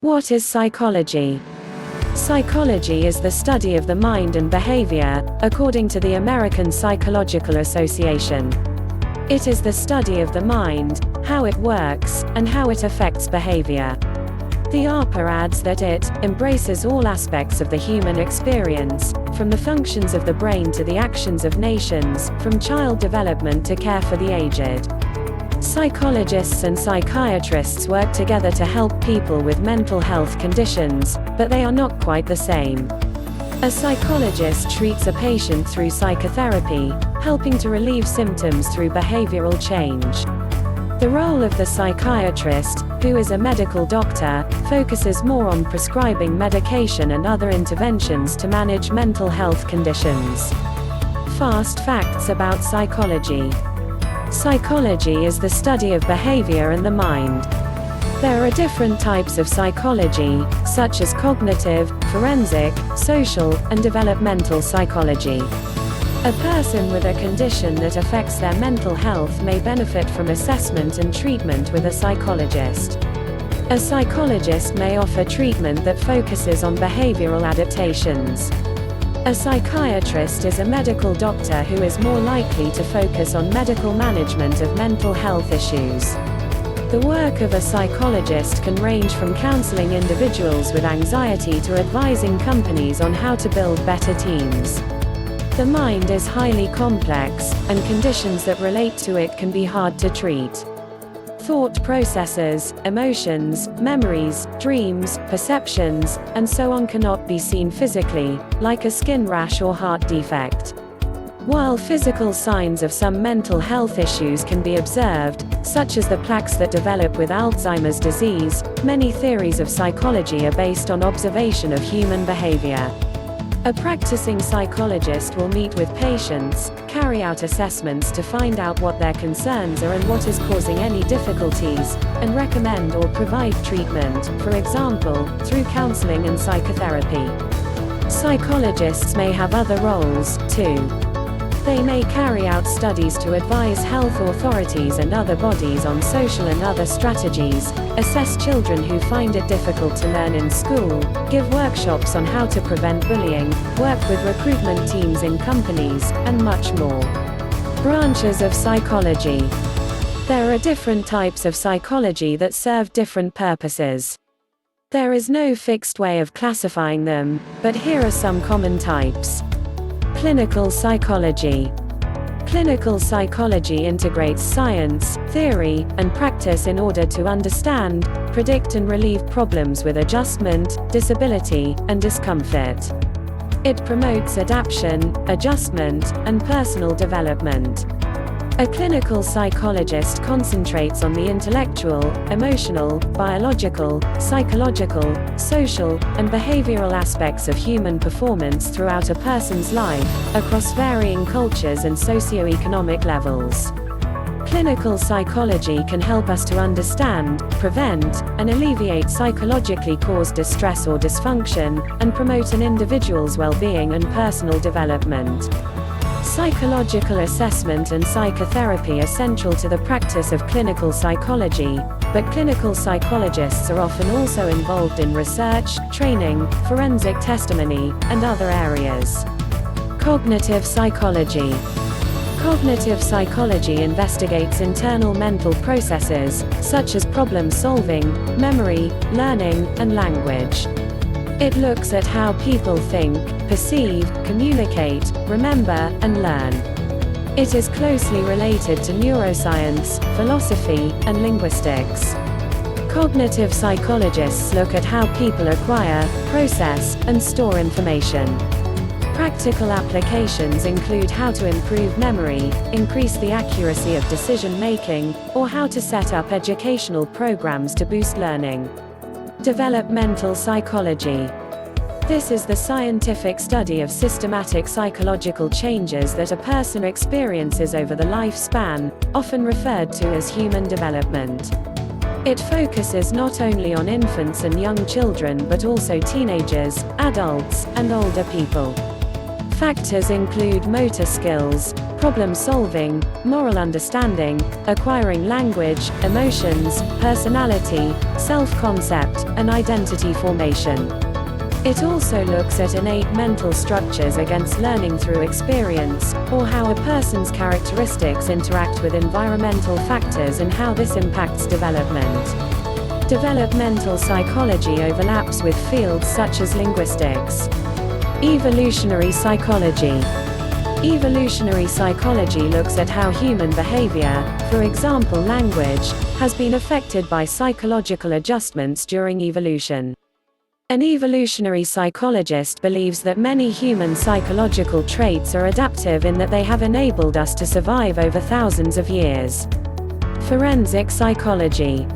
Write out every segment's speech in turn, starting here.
What is psychology? Psychology is the study of the mind and behavior, according to the American Psychological Association. It is the study of the mind, how it works, and how it affects behavior. The ARPA adds that it embraces all aspects of the human experience, from the functions of the brain to the actions of nations, from child development to care for the aged. Psychologists and psychiatrists work together to help people with mental health conditions, but they are not quite the same. A psychologist treats a patient through psychotherapy, helping to relieve symptoms through behavioral change. The role of the psychiatrist, who is a medical doctor, focuses more on prescribing medication and other interventions to manage mental health conditions. Fast facts about psychology. Psychology is the study of behavior and the mind. There are different types of psychology, such as cognitive, forensic, social, and developmental psychology. A person with a condition that affects their mental health may benefit from assessment and treatment with a psychologist. A psychologist may offer treatment that focuses on behavioral adaptations. A psychiatrist is a medical doctor who is more likely to focus on medical management of mental health issues. The work of a psychologist can range from counseling individuals with anxiety to advising companies on how to build better teams. The mind is highly complex, and conditions that relate to it can be hard to treat. Thought processes, emotions, memories, dreams, perceptions, and so on cannot be seen physically, like a skin rash or heart defect. While physical signs of some mental health issues can be observed, such as the plaques that develop with Alzheimer's disease, many theories of psychology are based on observation of human behavior. A practicing psychologist will meet with patients, carry out assessments to find out what their concerns are and what is causing any difficulties, and recommend or provide treatment, for example, through counseling and psychotherapy. Psychologists may have other roles, too. They may carry out studies to advise health authorities and other bodies on social and other strategies, assess children who find it difficult to learn in school, give workshops on how to prevent bullying, work with recruitment teams in companies, and much more. Branches of psychology. There are different types of psychology that serve different purposes. There is no fixed way of classifying them, but here are some common types. Clinical psychology. Clinical psychology integrates science, theory, and practice in order to understand, predict and relieve problems with adjustment, disability, and discomfort. It promotes adaptation, adjustment, and personal development. A clinical psychologist concentrates on the intellectual, emotional, biological, psychological, social, and behavioral aspects of human performance throughout a person's life, across varying cultures and socioeconomic levels. Clinical psychology can help us to understand, prevent, and alleviate psychologically caused distress or dysfunction, and promote an individual's well-being and personal development. Psychological assessment and psychotherapy are central to the practice of clinical psychology, but clinical psychologists are often also involved in research, training, forensic testimony, and other areas. Cognitive psychology. Cognitive psychology investigates internal mental processes, such as problem solving, memory, learning, and language. It looks at how people think, perceive, communicate, remember, and learn. It is closely related to neuroscience, philosophy, and linguistics. Cognitive psychologists look at how people acquire, process, and store information. Practical applications include how to improve memory, increase the accuracy of decision-making, or how to set up educational programs to boost learning. Developmental psychology. This is the scientific study of systematic psychological changes that a person experiences over the lifespan, often referred to as human development. It focuses not only on infants and young children but also teenagers, adults, and older people. Factors include motor skills, problem solving, moral understanding, acquiring language, emotions, personality, self-concept, and identity formation. It also looks at innate mental structures against learning through experience, or how a person's characteristics interact with environmental factors and how this impacts development. Developmental psychology overlaps with fields such as linguistics. Evolutionary psychology. Evolutionary psychology looks at how human behavior, for example language, has been affected by psychological adjustments during evolution. An evolutionary psychologist believes that many human psychological traits are adaptive in that they have enabled us to survive over thousands of years. Forensic psychology.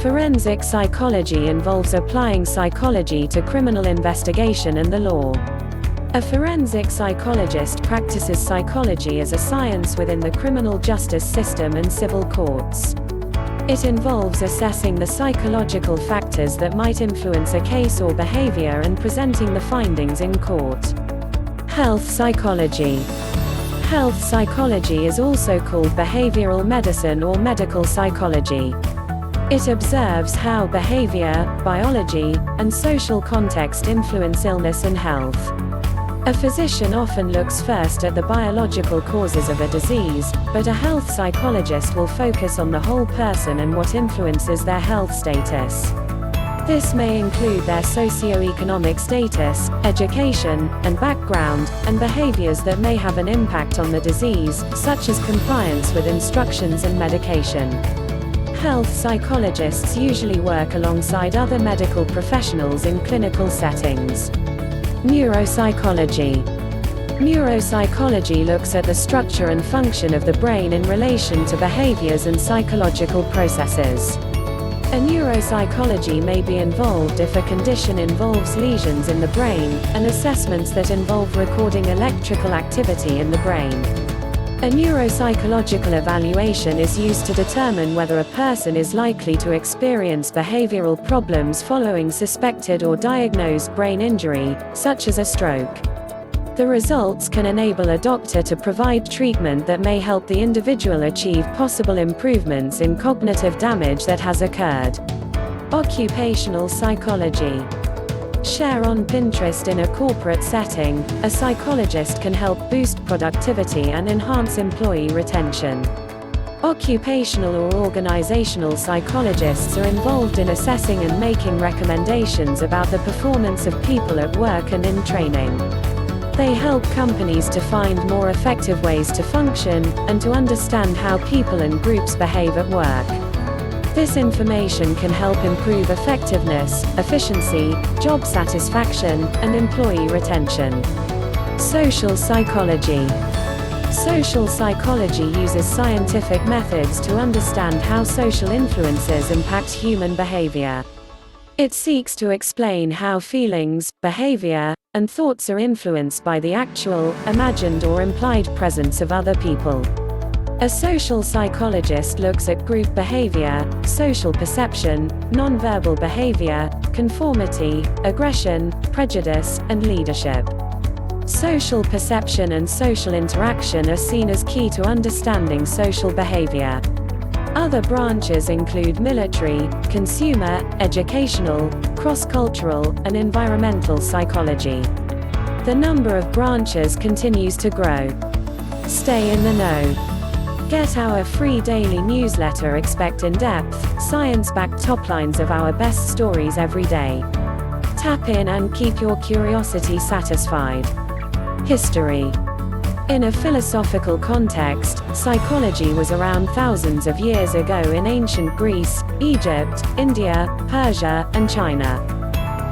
Forensic psychology involves applying psychology to criminal investigation and the law. A forensic psychologist practices psychology as a science within the criminal justice system and civil courts. It involves assessing the psychological factors that might influence a case or behavior and presenting the findings in court. Health psychology. Health psychology is also called behavioral medicine or medical psychology. It observes how behavior, biology, and social context influence illness and health. A physician often looks first at the biological causes of a disease, but a health psychologist will focus on the whole person and what influences their health status. This may include their socioeconomic status, education, and background, and behaviors that may have an impact on the disease, such as compliance with instructions and medication. Health psychologists usually work alongside other medical professionals in clinical settings. Neuropsychology. Neuropsychology looks at the structure and function of the brain in relation to behaviors and psychological processes. A neuropsychology may be involved if a condition involves lesions in the brain, and assessments that involve recording electrical activity in the brain. A neuropsychological evaluation is used to determine whether a person is likely to experience behavioral problems following suspected or diagnosed brain injury, such as a stroke. The results can enable a doctor to provide treatment that may help the individual achieve possible improvements in cognitive damage that has occurred. Occupational psychology. Share on Pinterest. In a corporate setting, a psychologist can help boost productivity and enhance employee retention. Occupational or organizational psychologists are involved in assessing and making recommendations about the performance of people at work and in training. They help companies to find more effective ways to function, and to understand how people and groups behave at work. This information can help improve effectiveness, efficiency, job satisfaction, and employee retention. Social psychology. Social psychology uses scientific methods to understand how social influences impact human behavior. It seeks to explain how feelings, behavior, and thoughts are influenced by the actual, imagined or implied presence of other people. A social psychologist looks at group behavior, social perception, nonverbal behavior, conformity, aggression, prejudice, and leadership. Social perception and social interaction are seen as key to understanding social behavior. Other branches include military, consumer, educational, cross-cultural, and environmental psychology. The number of branches continues to grow. Stay in the know. Get our free daily newsletter. Expect in-depth, science-backed top-lines of our best stories every day. Tap in and keep your curiosity satisfied. History. In a philosophical context, psychology was around thousands of years ago in ancient Greece, Egypt, India, Persia, and China.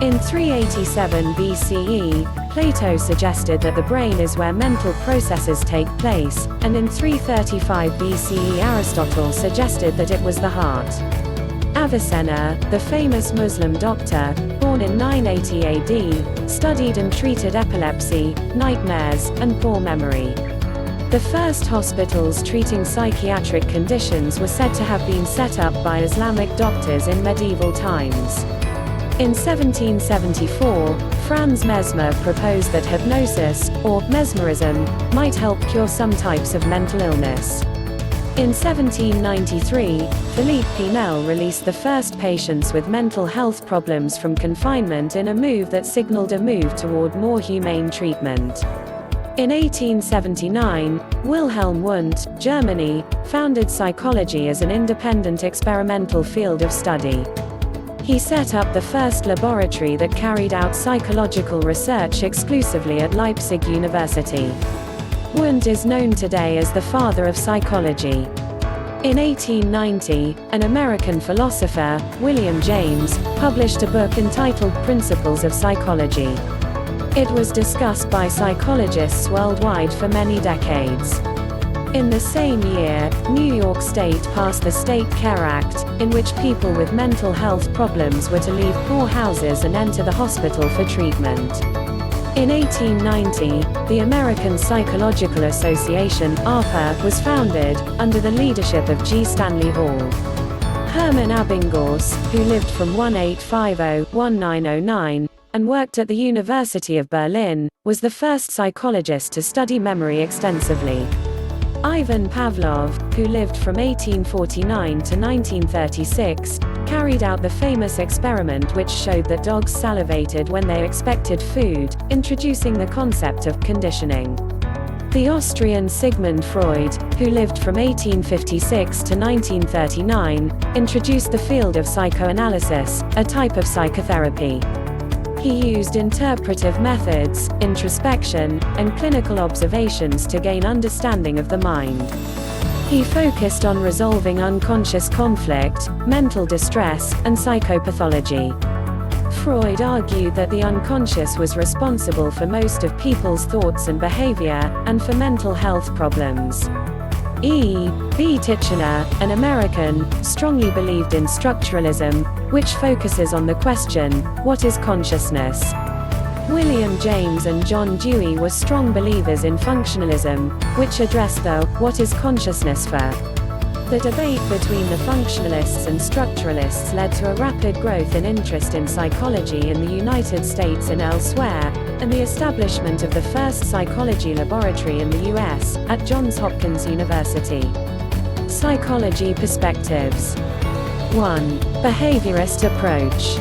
In 387 BCE, Plato suggested that the brain is where mental processes take place, and in 335 BCE Aristotle suggested that it was the heart. Avicenna, the famous Muslim doctor, born in 980 AD, studied and treated epilepsy, nightmares, and poor memory. The first hospitals treating psychiatric conditions were said to have been set up by Islamic doctors in medieval times. In 1774, Franz Mesmer proposed that hypnosis, or mesmerism, might help cure some types of mental illness. In 1793, Philippe Pinel released the first patients with mental health problems from confinement in a move that signaled a move toward more humane treatment. In 1879, Wilhelm Wundt, Germany, founded psychology as an independent experimental field of study. He set up the first laboratory that carried out psychological research exclusively at Leipzig University. Wundt is known today as the father of psychology. In 1890, an American philosopher, William James, published a book entitled Principles of Psychology. It was discussed by psychologists worldwide for many decades. In the same year, New York State passed the State Care Act, in which people with mental health problems were to leave poor houses and enter the hospital for treatment. In 1890, the American Psychological Association (APA) was founded, under the leadership of G. Stanley Hall. Hermann Ebbinghaus, who lived from 1850–1909, and worked at the University of Berlin, was the first psychologist to study memory extensively. Ivan Pavlov, who lived from 1849 to 1936, carried out the famous experiment which showed that dogs salivated when they expected food, introducing the concept of conditioning. The Austrian Sigmund Freud, who lived from 1856 to 1939, introduced the field of psychoanalysis, a type of psychotherapy. He used interpretive methods, introspection, and clinical observations to gain understanding of the mind. He focused on resolving unconscious conflict, mental distress, and psychopathology. Freud argued that the unconscious was responsible for most of people's thoughts and behavior, and for mental health problems. E. B. Titchener, an American, strongly believed in structuralism, which focuses on the question, what is consciousness? William James and John Dewey were strong believers in functionalism, which addressed the what is consciousness for. The debate between the functionalists and structuralists led to a rapid growth in interest in psychology in the United States and elsewhere, and the establishment of the first psychology laboratory in the U.S., at Johns Hopkins University. Psychology perspectives. 1. Behaviorist approach.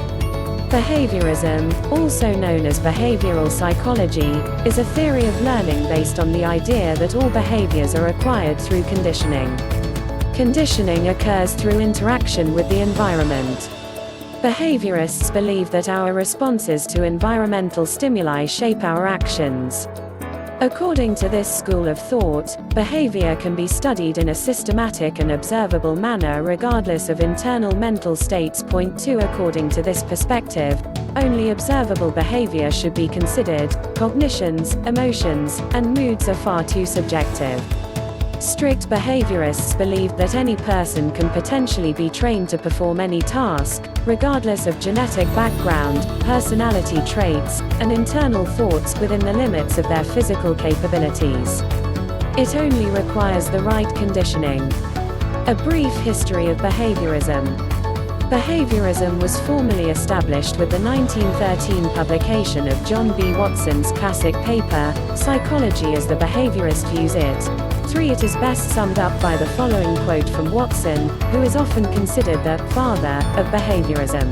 Behaviorism, also known as behavioral psychology, is a theory of learning based on the idea that all behaviors are acquired through conditioning. Conditioning occurs through interaction with the environment. Behaviorists believe that our responses to environmental stimuli shape our actions. According to this school of thought, behavior can be studied in a systematic and observable manner regardless of internal mental states. Point 2. According to this perspective, only observable behavior should be considered. Cognitions, emotions, and moods are far too subjective. Strict behaviorists believe that any person can potentially be trained to perform any task, regardless of genetic background, personality traits, and internal thoughts within the limits of their physical capabilities. It only requires the right conditioning. A brief history of behaviorism. Behaviorism was formally established with the 1913 publication of John B. Watson's classic paper, Psychology as the Behaviorist Views It. 3. It is best summed up by the following quote from Watson, who is often considered the father of behaviorism.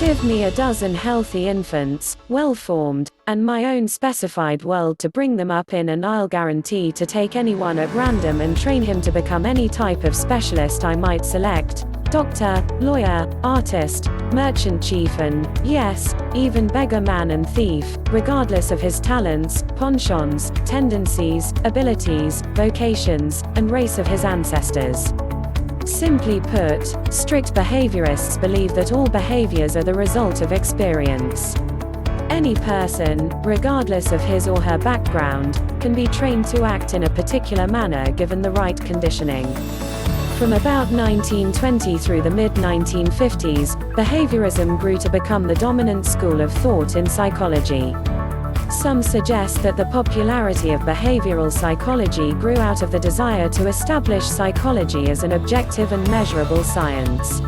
Give me a dozen healthy infants, well-formed, and my own specified world to bring them up in, and I'll guarantee to take anyone at random and train him to become any type of specialist I might select. Doctor, lawyer, artist, merchant chief, and, yes, even beggar, man and thief, regardless of his talents, penchants, tendencies, abilities, vocations, and race of his ancestors. Simply put, strict behaviorists believe that all behaviors are the result of experience. Any person, regardless of his or her background, can be trained to act in a particular manner given the right conditioning. From about 1920 through the mid-1950s, behaviorism grew to become the dominant school of thought in psychology. Some suggest that the popularity of behavioral psychology grew out of the desire to establish psychology as an objective and measurable science.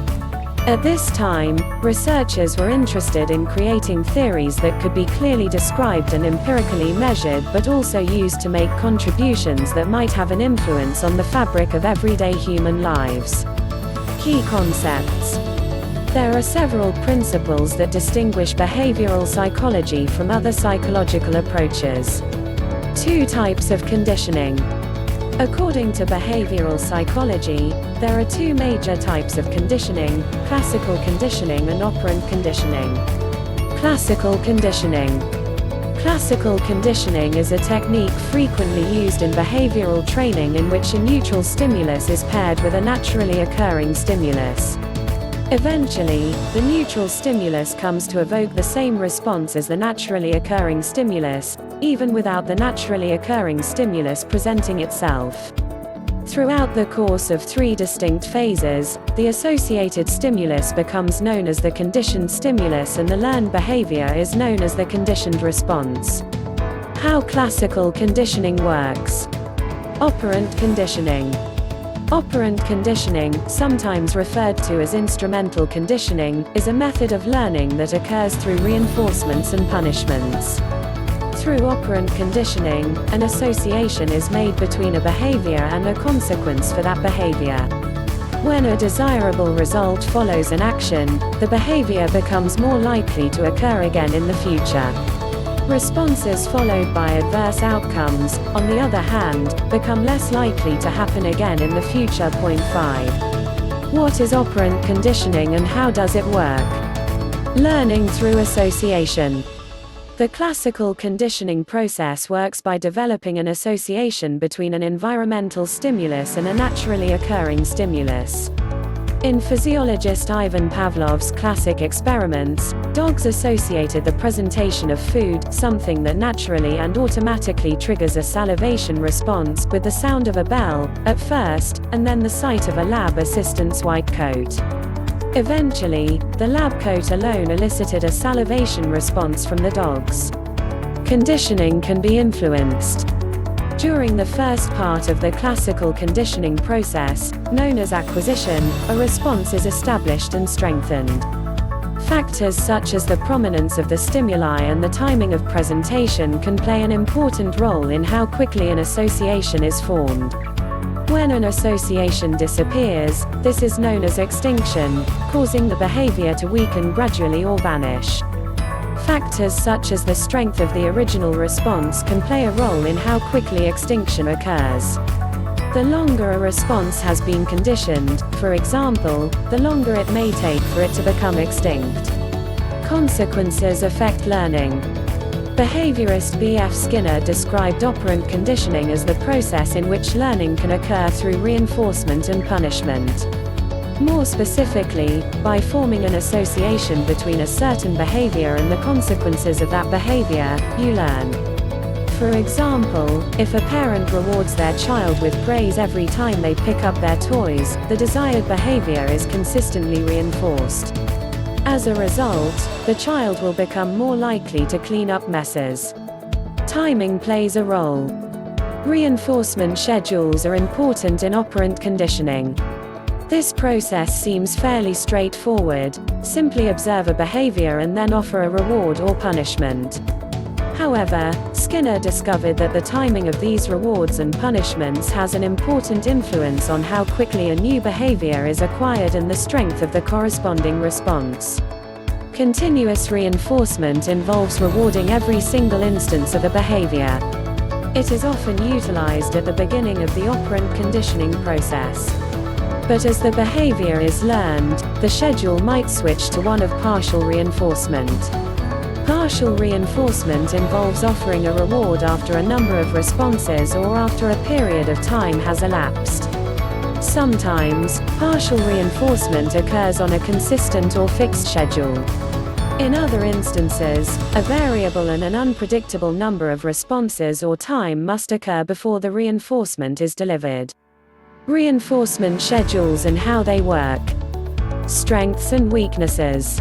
At this time, researchers were interested in creating theories that could be clearly described and empirically measured, but also used to make contributions that might have an influence on the fabric of everyday human lives. Key concepts. There are several principles that distinguish behavioral psychology from other psychological approaches. 2 types of conditioning. According to behavioral psychology, there are 2 major types of conditioning: classical conditioning and operant conditioning. Classical conditioning. Classical conditioning is a technique frequently used in behavioral training in which a neutral stimulus is paired with a naturally occurring stimulus. Eventually, the neutral stimulus comes to evoke the same response as the naturally occurring stimulus, even without the naturally occurring stimulus presenting itself. Throughout the course of 3 distinct phases, the associated stimulus becomes known as the conditioned stimulus and the learned behavior is known as the conditioned response. How classical conditioning works. Operant conditioning. Operant conditioning, sometimes referred to as instrumental conditioning, is a method of learning that occurs through reinforcements and punishments. Through operant conditioning, an association is made between a behavior and a consequence for that behavior. When a desirable result follows an action, the behavior becomes more likely to occur again in the future. Responses followed by adverse outcomes, on the other hand, become less likely to happen again in the future. 5. What is operant conditioning and how does it work? Learning through association. The classical conditioning process works by developing an association between an environmental stimulus and a naturally occurring stimulus. In physiologist Ivan Pavlov's classic experiments, dogs associated the presentation of food, something that naturally and automatically triggers a salivation response, with the sound of a bell, at first, and then the sight of a lab assistant's white coat. Eventually, the lab coat alone elicited a salivation response from the dogs. Conditioning can be influenced. During the first part of the classical conditioning process, known as acquisition, a response is established and strengthened. Factors such as the prominence of the stimuli and the timing of presentation can play an important role in how quickly an association is formed. When an association disappears, this is known as extinction, causing the behavior to weaken gradually or vanish. Factors such as the strength of the original response can play a role in how quickly extinction occurs. The longer a response has been conditioned, for example, the longer it may take for it to become extinct. Consequences affect learning. Behaviorist B.F. Skinner described operant conditioning as the process in which learning can occur through reinforcement and punishment. More specifically, by forming an association between a certain behavior and the consequences of that behavior, you learn. For example, if a parent rewards their child with praise every time they pick up their toys, the desired behavior is consistently reinforced. As a result, the child will become more likely to clean up messes. Timing plays a role. Reinforcement schedules are important in operant conditioning. This process seems fairly straightforward: simply observe a behavior and then offer a reward or punishment. However, Skinner discovered that the timing of these rewards and punishments has an important influence on how quickly a new behavior is acquired and the strength of the corresponding response. Continuous reinforcement involves rewarding every single instance of a behavior. It is often utilized at the beginning of the operant conditioning process. But as the behavior is learned, the schedule might switch to one of partial reinforcement. Partial reinforcement involves offering a reward after a number of responses or after a period of time has elapsed. Sometimes, partial reinforcement occurs on a consistent or fixed schedule. In other instances, a variable and an unpredictable number of responses or time must occur before the reinforcement is delivered. Reinforcement schedules and how they work. Strengths and weaknesses.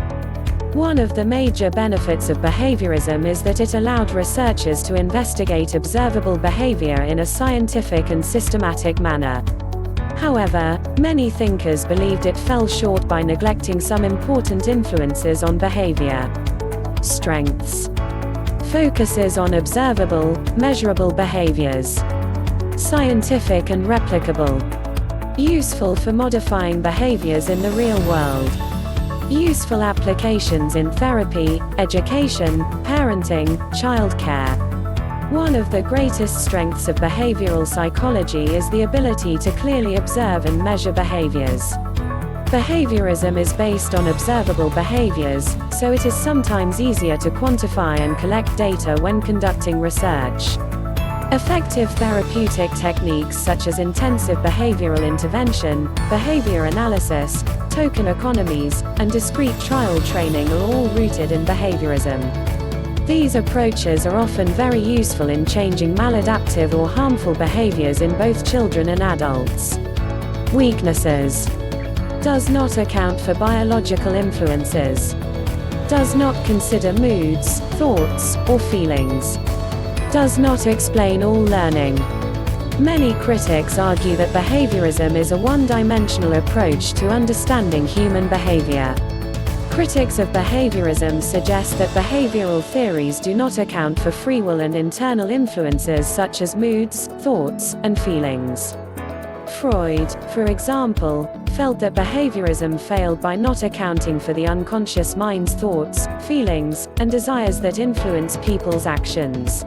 One of the major benefits of behaviorism is that it allowed researchers to investigate observable behavior in a scientific and systematic manner. However, many thinkers believed it fell short by neglecting some important influences on behavior. Strengths. Focuses on observable, measurable behaviors. Scientific and replicable. Useful for modifying behaviors in the real world. Useful applications in therapy, education, parenting, childcare. One of the greatest strengths of behavioral psychology is the ability to clearly observe and measure behaviors. Behaviorism is based on observable behaviors, so it is sometimes easier to quantify and collect data when conducting research. Effective therapeutic techniques such as intensive behavioral intervention, behavior analysis, token economies, and discrete trial training are all rooted in behaviorism. These approaches are often very useful in changing maladaptive or harmful behaviors in both children and adults. Weaknesses. Does not account for biological influences. Does not consider moods, thoughts, or feelings. Does not explain all learning. Many critics argue that behaviorism is a one-dimensional approach to understanding human behavior. Critics of behaviorism suggest that behavioral theories do not account for free will and internal influences such as moods, thoughts, and feelings. Freud, for example, felt that behaviorism failed by not accounting for the unconscious mind's thoughts, feelings, and desires that influence people's actions.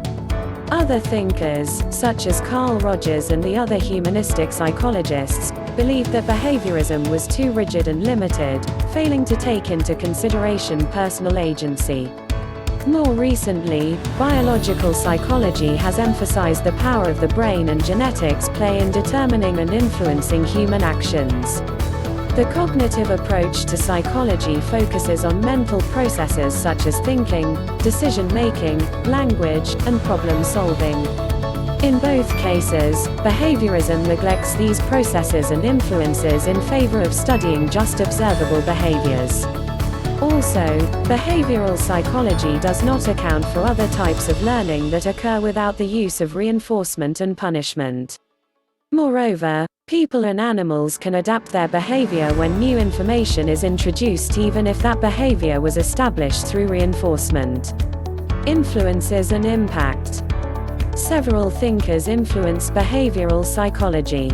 Other thinkers, such as Carl Rogers and the other humanistic psychologists, believed that behaviorism was too rigid and limited, failing to take into consideration personal agency. More recently, biological psychology has emphasized the power of the brain and genetics play in determining and influencing human actions. The cognitive approach to psychology focuses on mental processes such as thinking, decision-making, language, and problem-solving. In both cases, behaviorism neglects these processes and influences in favor of studying just observable behaviors. Also, behavioral psychology does not account for other types of learning that occur without the use of reinforcement and punishment. Moreover, people and animals can adapt their behavior when new information is introduced even if that behavior was established through reinforcement. Influences and impact. Several thinkers influenced behavioral psychology.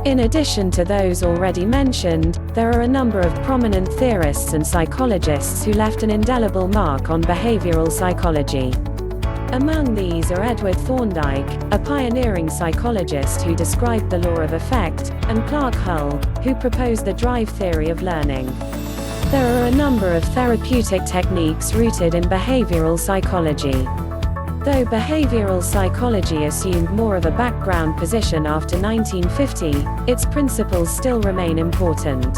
In addition to those already mentioned, there are a number of prominent theorists and psychologists who left an indelible mark on behavioral psychology. Among these are Edward Thorndike, a pioneering psychologist who described the law of effect, and Clark Hull, who proposed the drive theory of learning. There are a number of therapeutic techniques rooted in behavioral psychology. Though behavioral psychology assumed more of a background position after 1950, its principles still remain important.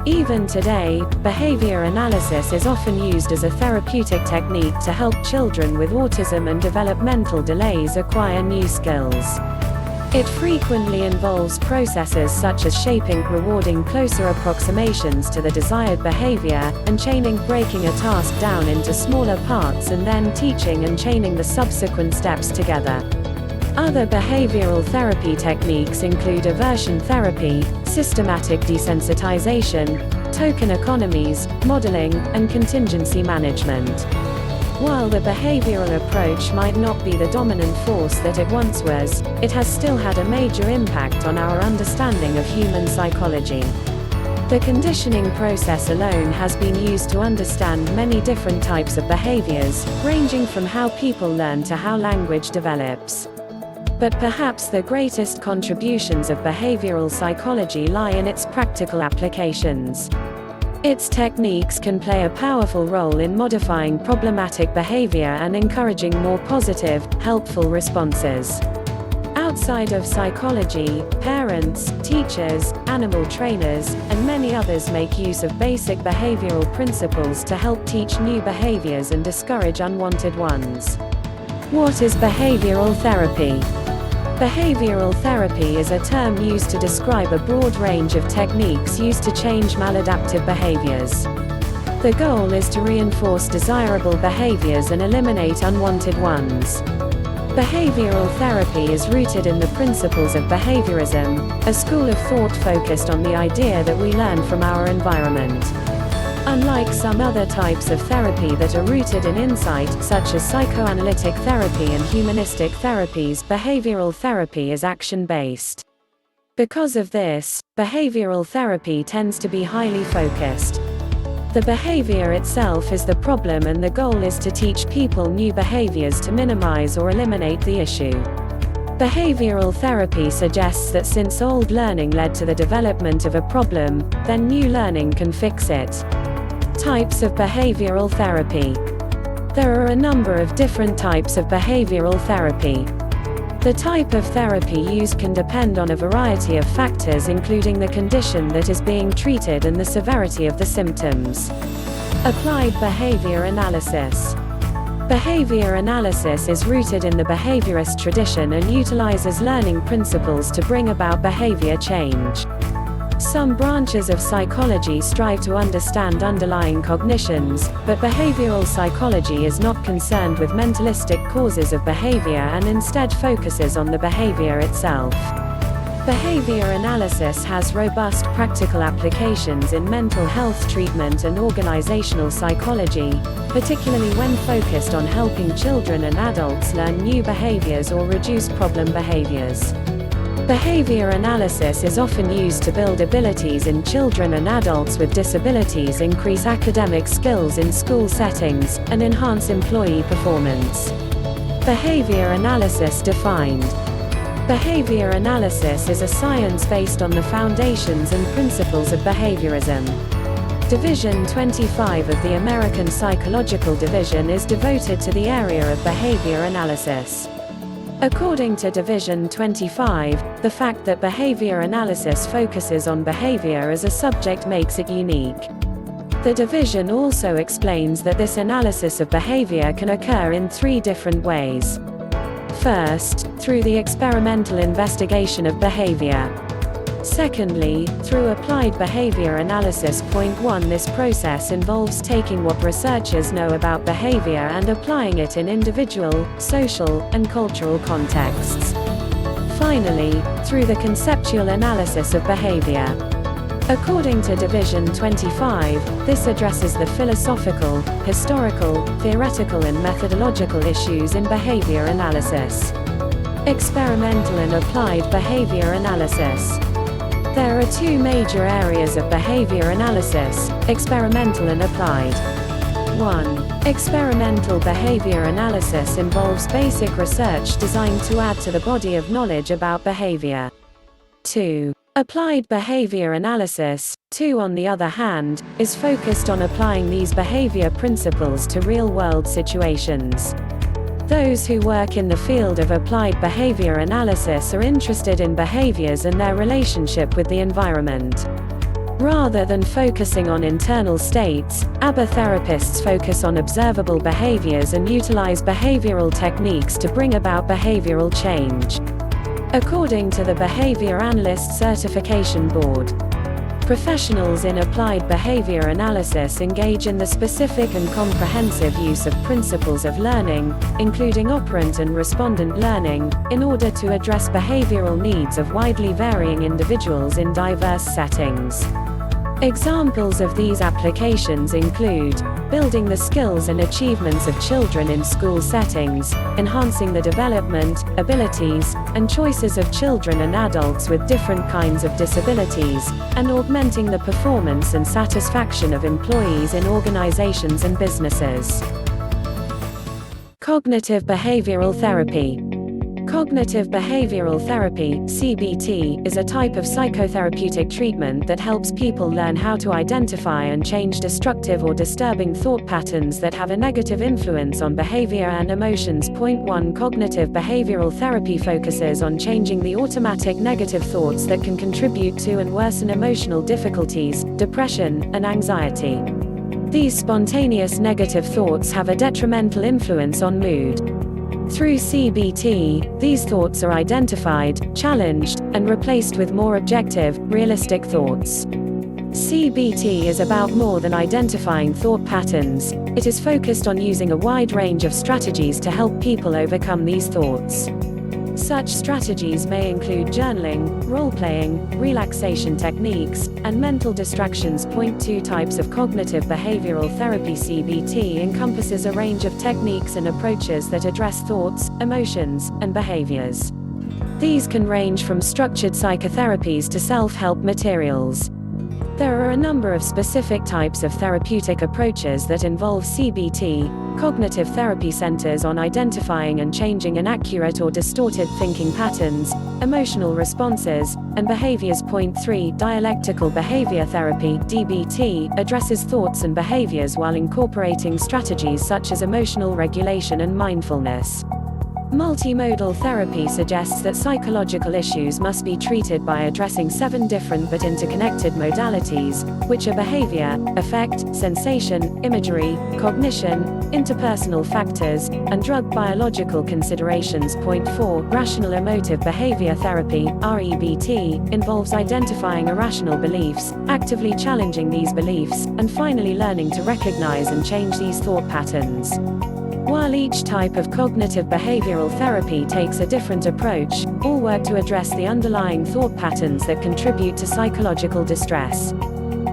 Even today, behavior analysis is often used as a therapeutic technique to help children with autism and developmental delays acquire new skills. It frequently involves processes such as shaping, rewarding closer approximations to the desired behavior, and chaining, breaking a task down into smaller parts and then teaching and chaining the subsequent steps together. Other behavioral therapy techniques include aversion therapy, systematic desensitization, token economies, modeling, and contingency management. While the behavioral approach might not be the dominant force that it once was, it has still had a major impact on our understanding of human psychology. The conditioning process alone has been used to understand many different types of behaviors, ranging from how people learn to how language develops. But perhaps the greatest contributions of behavioral psychology lie in its practical applications. Its techniques can play a powerful role in modifying problematic behavior and encouraging more positive, helpful responses. Outside of psychology, parents, teachers, animal trainers, and many others make use of basic behavioral principles to help teach new behaviors and discourage unwanted ones. What is behavioral therapy? Behavioral therapy is a term used to describe a broad range of techniques used to change maladaptive behaviors. The goal is to reinforce desirable behaviors and eliminate unwanted ones. Behavioral therapy is rooted in the principles of behaviorism, a school of thought focused on the idea that we learn from our environment. Unlike some other types of therapy that are rooted in insight, such as psychoanalytic therapy and humanistic therapies, behavioral therapy is action-based. Because of this, behavioral therapy tends to be highly focused. The behavior itself is the problem, and the goal is to teach people new behaviors to minimize or eliminate the issue. Behavioral therapy suggests that since old learning led to the development of a problem, then new learning can fix it. Types of behavioral therapy. There are a number of different types of behavioral therapy. The type of therapy used can depend on a variety of factors, including the condition that is being treated and the severity of the symptoms. Applied behavior analysis. Behavior analysis is rooted in the behaviorist tradition and utilizes learning principles to bring about behavior change. Some branches of psychology strive to understand underlying cognitions, but behavioral psychology is not concerned with mentalistic causes of behavior and instead focuses on the behavior itself. Behavior analysis has robust practical applications in mental health treatment and organizational psychology, particularly when focused on helping children and adults learn new behaviors or reduce problem behaviors. Behavior analysis is often used to build abilities in children and adults with disabilities, increase academic skills in school settings, and enhance employee performance. Behavior analysis defined. Behavior analysis is a science based on the foundations and principles of behaviorism. Division 25 of the American Psychological Division is devoted to the area of behavior analysis. According to Division 25, the fact that behavior analysis focuses on behavior as a subject makes it unique. The division also explains that this analysis of behavior can occur in three different ways. First, through the experimental investigation of behavior. Secondly, through applied behavior analysis. Point 1. This process involves taking what researchers know about behavior and applying it in individual, social, and cultural contexts. Finally, through the conceptual analysis of behavior. According to Division 25, this addresses the philosophical, historical, theoretical and methodological issues in behavior analysis. Experimental and applied behavior analysis. There are two major areas of behavior analysis: experimental and applied. 1. Experimental behavior analysis involves basic research designed to add to the body of knowledge about behavior. 2. Applied behavior analysis, 2 on the other hand, is focused on applying these behavior principles to real-world situations. Those who work in the field of applied behavior analysis are interested in behaviors and their relationship with the environment. Rather than focusing on internal states, ABA therapists focus on observable behaviors and utilize behavioral techniques to bring about behavioral change. According to the Behavior Analyst Certification Board, professionals in applied behavior analysis engage in the specific and comprehensive use of principles of learning, including operant and respondent learning, in order to address behavioral needs of widely varying individuals in diverse settings. Examples of these applications include building the skills and achievements of children in school settings, enhancing the development, abilities, and choices of children and adults with different kinds of disabilities, and augmenting the performance and satisfaction of employees in organizations and businesses. Cognitive behavioral therapy. Cognitive behavioral therapy, CBT, is a type of psychotherapeutic treatment that helps people learn how to identify and change destructive or disturbing thought patterns that have a negative influence on behavior and emotions. Point 1. Cognitive behavioral therapy focuses on changing the automatic negative thoughts that can contribute to and worsen emotional difficulties, depression, and anxiety. These spontaneous negative thoughts have a detrimental influence on mood. Through CBT, these thoughts are identified, challenged, and replaced with more objective, realistic thoughts. CBT is about more than identifying thought patterns. It is focused on using a wide range of strategies to help people overcome these thoughts. Such strategies may include journaling, role-playing, relaxation techniques, and mental distractions. 2 Types of cognitive behavioral therapy. CBT encompasses a range of techniques and approaches that address thoughts, emotions, and behaviors. These can range from structured psychotherapies to self-help materials. There are a number of specific types of therapeutic approaches that involve CBT. Cognitive therapy centers on identifying and changing inaccurate or distorted thinking patterns, emotional responses, and behaviors. 3 Dialectical behavior therapy (DBT) addresses thoughts and behaviors while incorporating strategies such as emotional regulation and mindfulness. Multimodal therapy suggests that psychological issues must be treated by addressing 7 different but interconnected modalities, which are behavior, affect, sensation, imagery, cognition, interpersonal factors, and drug biological considerations. 4 Rational emotive behavior therapy (REBT) involves identifying irrational beliefs, actively challenging these beliefs, and finally learning to recognize and change these thought patterns. While each type of cognitive behavioral therapy takes a different approach, all work to address the underlying thought patterns that contribute to psychological distress.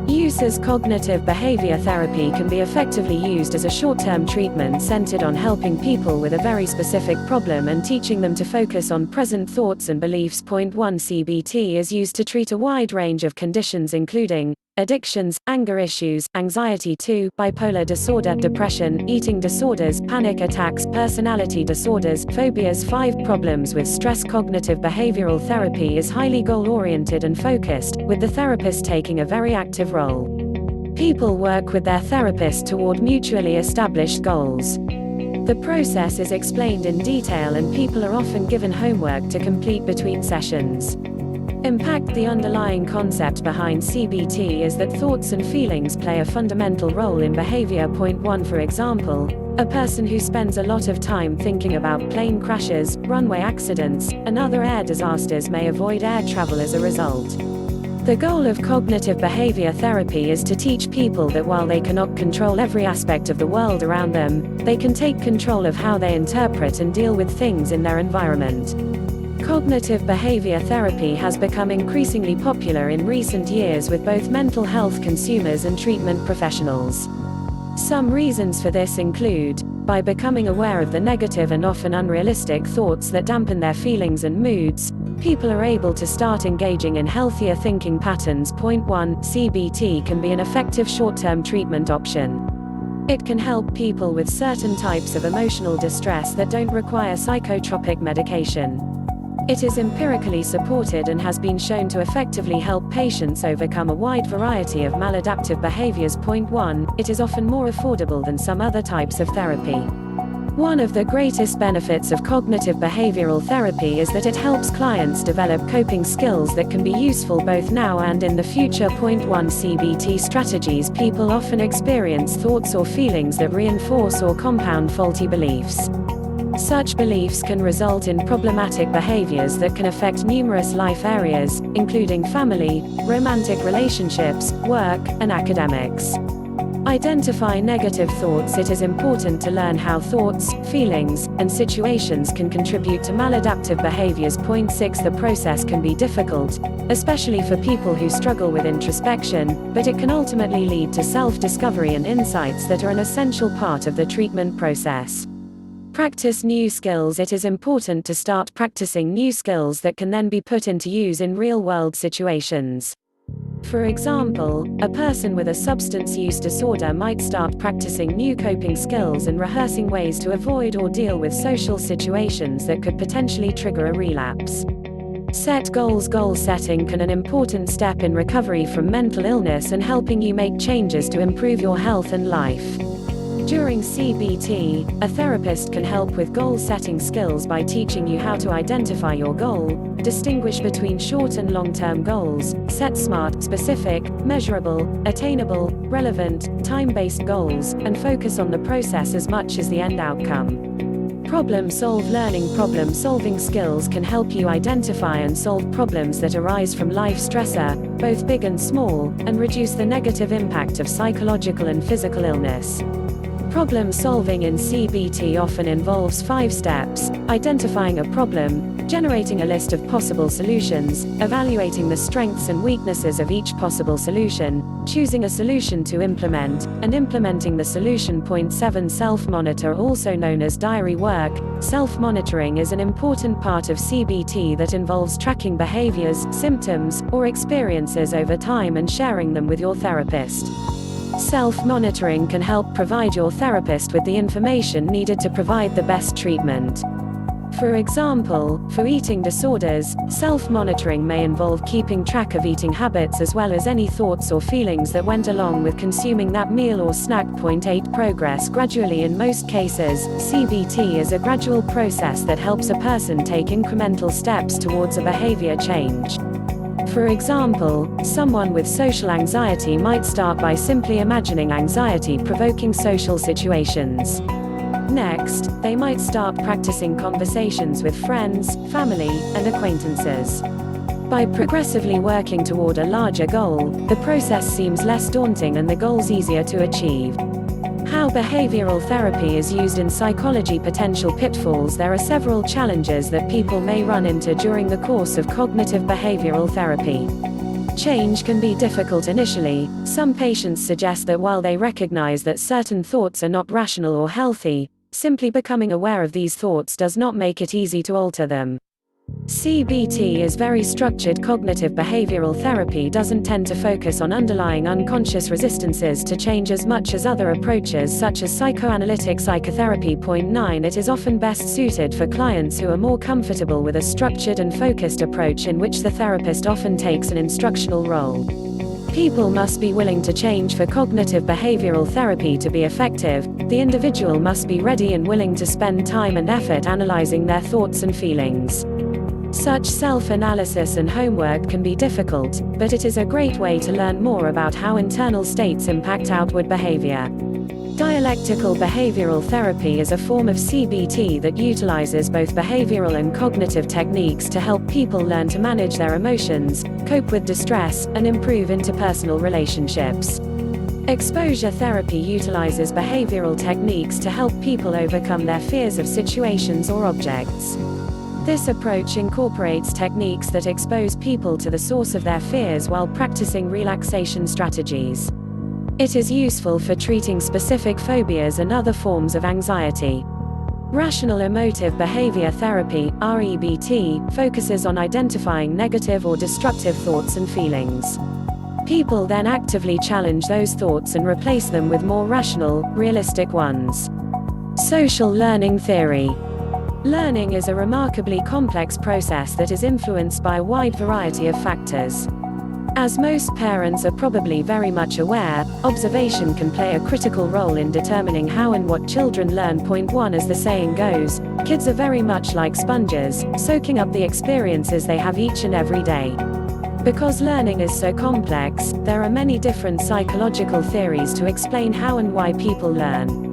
Use as cognitive behavior therapy can be effectively used as a short-term treatment centered on helping people with a very specific problem and teaching them to focus on present thoughts and beliefs. 1 CBT is used to treat a wide range of conditions including addictions, anger issues, anxiety. 2 Bipolar disorder, depression, eating disorders, panic attacks, personality disorders, phobias. 5 Problems with stress. Cognitive behavioral therapy is highly goal-oriented and focused, with the therapist taking a very active role. People work with their therapist toward mutually established goals. The process is explained in detail and people are often given homework to complete between sessions. Impact. The underlying concept behind CBT is that thoughts and feelings play a fundamental role in behavior. 1 For example, a person who spends a lot of time thinking about plane crashes, runway accidents, and other air disasters may avoid air travel as a result. The goal of cognitive behavior therapy is to teach people that while they cannot control every aspect of the world around them, they can take control of how they interpret and deal with things in their environment. Cognitive behavior therapy has become increasingly popular in recent years with both mental health consumers and treatment professionals. Some reasons for this include, by becoming aware of the negative and often unrealistic thoughts that dampen their feelings and moods, people are able to start engaging in healthier thinking patterns. 1 CBT can be an effective short-term treatment option. It can help people with certain types of emotional distress that don't require psychotropic medication. It is empirically supported and has been shown to effectively help patients overcome a wide variety of maladaptive behaviors. 1 It is often more affordable than some other types of therapy. One of the greatest benefits of cognitive behavioral therapy is that it helps clients develop coping skills that can be useful both now and in the future. 1 CBT strategies. People often experience thoughts or feelings that reinforce or compound faulty beliefs. Such beliefs can result in problematic behaviors that can affect numerous life areas, including family, romantic relationships, work, and academics. Identify negative thoughts. It is important to learn how thoughts, feelings, and situations can contribute to maladaptive behaviors. 6 The process can be difficult, especially for people who struggle with introspection, but it can ultimately lead to self-discovery and insights that are an essential part of the treatment process. Practice new skills. It is important to start practicing new skills that can then be put into use in real-world situations. For example, a person with a substance use disorder might start practicing new coping skills and rehearsing ways to avoid or deal with social situations that could potentially trigger a relapse. Set goals. Goal setting can be an important step in recovery from mental illness and helping you make changes to improve your health and life. During CBT, a therapist can help with goal-setting skills by teaching you how to identify your goal, distinguish between short and long-term goals, set SMART, specific, measurable, attainable, relevant, time-based goals, and focus on the process as much as the end outcome. Problem solving skills can help you identify and solve problems that arise from life stressor, both big and small, and reduce the negative impact of psychological and physical illness. Problem solving in CBT often involves 5 steps: identifying a problem, generating a list of possible solutions, evaluating the strengths and weaknesses of each possible solution, choosing a solution to implement, and implementing the solution. Point 7 Self-monitor, also known as diary work. Self-monitoring is an important part of CBT that involves tracking behaviors, symptoms, or experiences over time and sharing them with your therapist. Self-monitoring can help provide your therapist with the information needed to provide the best treatment. For example, for eating disorders, self-monitoring may involve keeping track of eating habits as well as any thoughts or feelings that went along with consuming that meal or snack. Point 8 Progress gradually. In most cases, CBT is a gradual process that helps a person take incremental steps towards a behavior change. For example, someone with social anxiety might start by simply imagining anxiety-provoking social situations. Next, they might start practicing conversations with friends, family, and acquaintances. By progressively working toward a larger goal, the process seems less daunting and the goals easier to achieve. How behavioral therapy is used in psychology. Potential pitfalls. There are several challenges that people may run into during the course of cognitive behavioral therapy. Change can be difficult initially. Some patients suggest that while they recognize that certain thoughts are not rational or healthy, simply becoming aware of these thoughts does not make it easy to alter them. CBT is very structured. Cognitive behavioral therapy doesn't tend to focus on underlying unconscious resistances to change as much as other approaches such as psychoanalytic psychotherapy. Point 9 It is often best suited for clients who are more comfortable with a structured and focused approach in which the therapist often takes an instructional role. People must be willing to change for cognitive behavioral therapy to be effective. The individual must be ready and willing to spend time and effort analyzing their thoughts and feelings. Such self-analysis and homework can be difficult, but it is a great way to learn more about how internal states impact outward behavior. Dialectical behavioral therapy is a form of CBT that utilizes both behavioral and cognitive techniques to help people learn to manage their emotions, cope with distress, and improve interpersonal relationships. Exposure therapy utilizes behavioral techniques to help people overcome their fears of situations or objects. This approach incorporates techniques that expose people to the source of their fears while practicing relaxation strategies. It is useful for treating specific phobias and other forms of anxiety. Rational emotive behavior therapy, REBT, focuses on identifying negative or destructive thoughts and feelings. People then actively challenge those thoughts and replace them with more rational, realistic ones. Social learning theory. Learning is a remarkably complex process that is influenced by a wide variety of factors. As most parents are probably very much aware, observation can play a critical role in determining how and what children learn. Point 1 As the saying goes, kids are very much like sponges, soaking up the experiences they have each and every day. Because learning is so complex, there are many different psychological theories to explain how and why people learn.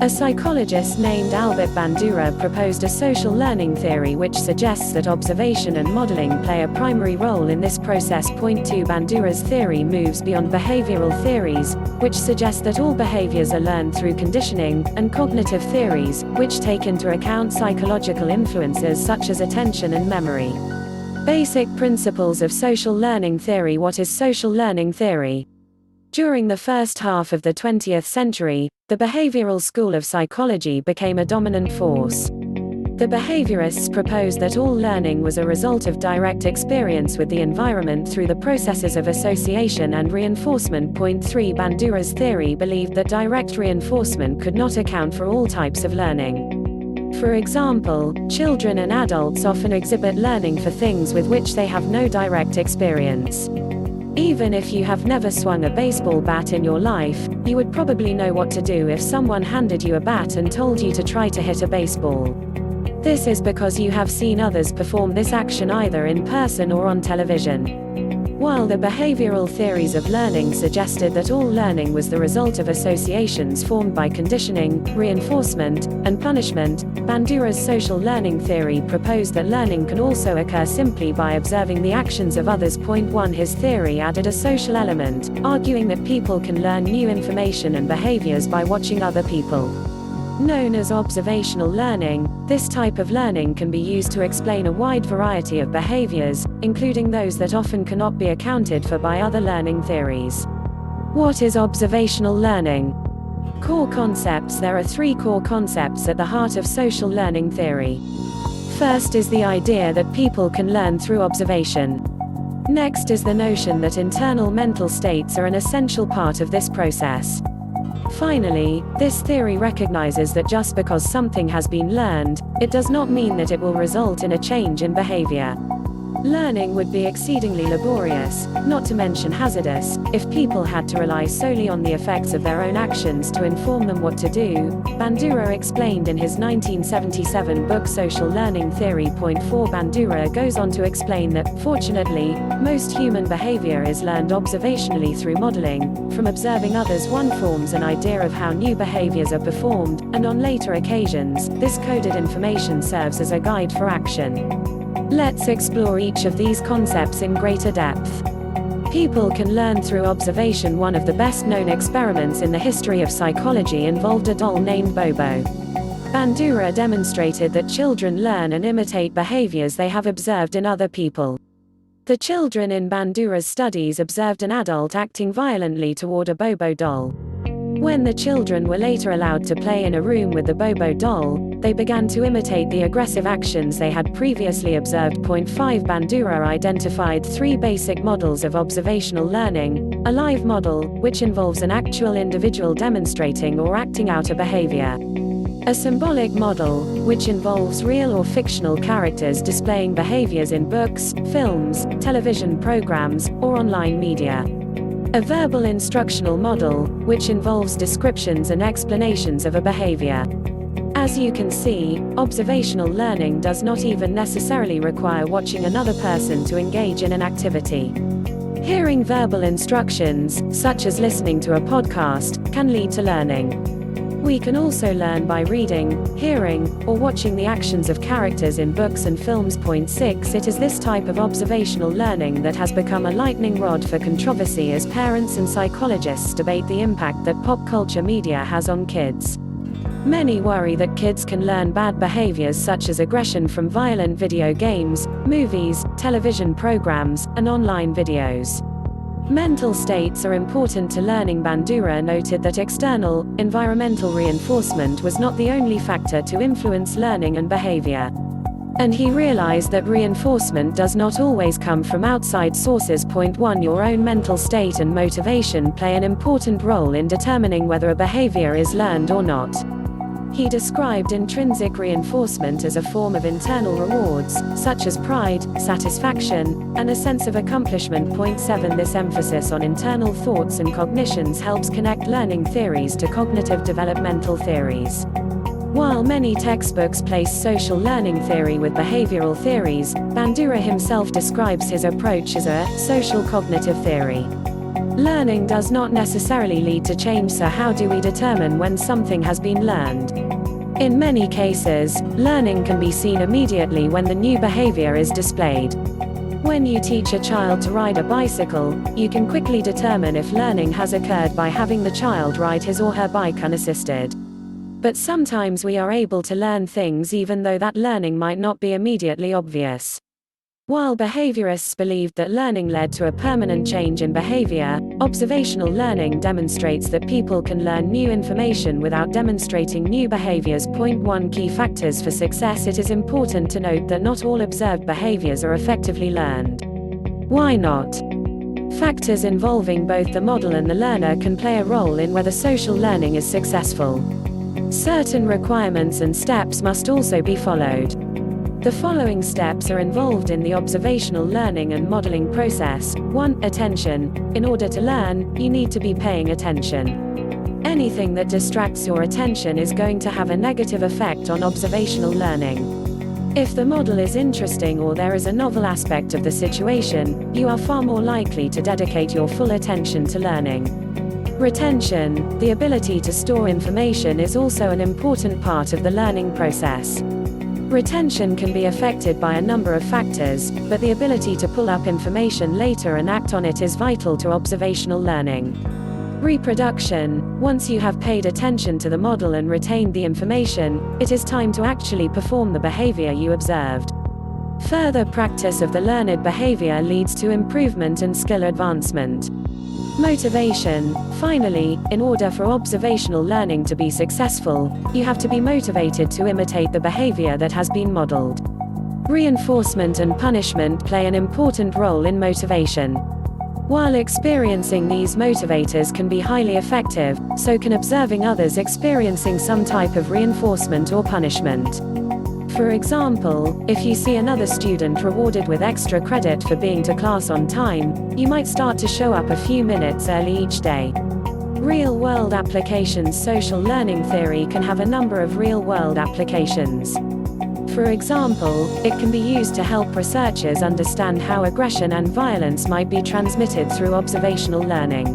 A psychologist named Albert Bandura proposed a social learning theory which suggests that observation and modeling play a primary role in this process. Point 2 Bandura's theory moves beyond behavioral theories, which suggest that all behaviors are learned through conditioning, and cognitive theories, which take into account psychological influences such as attention and memory. Basic principles of social learning theory. What is social learning theory? During the first half of the 20th century, the behavioral school of psychology became a dominant force. The behaviorists proposed that all learning was a result of direct experience with the environment through the processes of association and reinforcement. Point 3 Bandura's theory believed that direct reinforcement could not account for all types of learning. For example, children and adults often exhibit learning for things with which they have no direct experience. Even if you have never swung a baseball bat in your life, you would probably know what to do if someone handed you a bat and told you to try to hit a baseball. This is because you have seen others perform this action either in person or on television. While the behavioral theories of learning suggested that all learning was the result of associations formed by conditioning, reinforcement, and punishment, Bandura's social learning theory proposed that learning can also occur simply by observing the actions of others. 1. His theory added a social element, arguing that people can learn new information and behaviors by watching other people. Known as observational learning, this type of learning can be used to explain a wide variety of behaviors, including those that often cannot be accounted for by other learning theories. What is observational learning? Core concepts. There are three core concepts at the heart of social learning theory. First is the idea that people can learn through observation. Next is the notion that internal mental states are an essential part of this process. Finally, this theory recognizes that just because something has been learned, it does not mean that it will result in a change in behavior. Learning would be exceedingly laborious, not to mention hazardous, if people had to rely solely on the effects of their own actions to inform them what to do, Bandura explained in his 1977 book Social Learning Theory. 4. Bandura goes on to explain that, fortunately, most human behavior is learned observationally through modeling. From observing others, one forms an idea of how new behaviors are performed, and on later occasions, this coded information serves as a guide for action. Let's explore each of these concepts in greater depth. People can learn through observation. One of the best-known experiments in the history of psychology involved a doll named Bobo. Bandura demonstrated that children learn and imitate behaviors they have observed in other people. The children in Bandura's studies observed an adult acting violently toward a Bobo doll. When the children were later allowed to play in a room with the Bobo doll, they began to imitate the aggressive actions they had previously observed. 5. Bandura identified three basic models of observational learning: a live model, which involves an actual individual demonstrating or acting out a behavior; a symbolic model, which involves real or fictional characters displaying behaviors in books, films, television programs, or online media; a verbal instructional model, which involves descriptions and explanations of a behavior. As you can see, observational learning does not even necessarily require watching another person to engage in an activity. Hearing verbal instructions, such as listening to a podcast, can lead to learning. We can also learn by reading, hearing, or watching the actions of characters in books and films. 6. It is this type of observational learning that has become a lightning rod for controversy as parents and psychologists debate the impact that pop culture media has on kids. Many worry that kids can learn bad behaviors such as aggression from violent video games, movies, television programs, and online videos. Mental states are important to learning. Bandura noted that external, environmental reinforcement was not the only factor to influence learning and behavior. And he realized that reinforcement does not always come from outside sources. 1. Your own mental state and motivation play an important role in determining whether a behavior is learned or not. He described intrinsic reinforcement as a form of internal rewards, such as pride, satisfaction, and a sense of accomplishment. 7. This emphasis on internal thoughts and cognitions helps connect learning theories to cognitive developmental theories. While many textbooks place social learning theory with behavioral theories, Bandura himself describes his approach as a social cognitive theory. Learning does not necessarily lead to change, so how do we determine when something has been learned? In many cases, learning can be seen immediately when the new behavior is displayed. When you teach a child to ride a bicycle, you can quickly determine if learning has occurred by having the child ride his or her bike unassisted. But sometimes we are able to learn things even though that learning might not be immediately obvious. While behaviorists believed that learning led to a permanent change in behavior, observational learning demonstrates that people can learn new information without demonstrating new behaviors. 1. Key factors for success. It is important to note that not all observed behaviors are effectively learned. Why not? Factors involving both the model and the learner can play a role in whether social learning is successful. Certain requirements and steps must also be followed. The following steps are involved in the observational learning and modeling process. 1. Attention. In order to learn, you need to be paying attention. Anything that distracts your attention is going to have a negative effect on observational learning. If the model is interesting or there is a novel aspect of the situation, you are far more likely to dedicate your full attention to learning. Retention, the ability to store information, is also an important part of the learning process. Retention can be affected by a number of factors, but the ability to pull up information later and act on it is vital to observational learning. Reproduction, once you have paid attention to the model and retained the information, it is time to actually perform the behavior you observed. Further practice of the learned behavior leads to improvement and skill advancement. Motivation, finally, in order for observational learning to be successful, you have to be motivated to imitate the behavior that has been modeled. Reinforcement and punishment play an important role in motivation. While experiencing these motivators can be highly effective, so can observing others experiencing some type of reinforcement or punishment. For example, if you see another student rewarded with extra credit for being to class on time, you might start to show up a few minutes early each day. Real-world applications. Social learning theory can have a number of real-world applications. For example, it can be used to help researchers understand how aggression and violence might be transmitted through observational learning.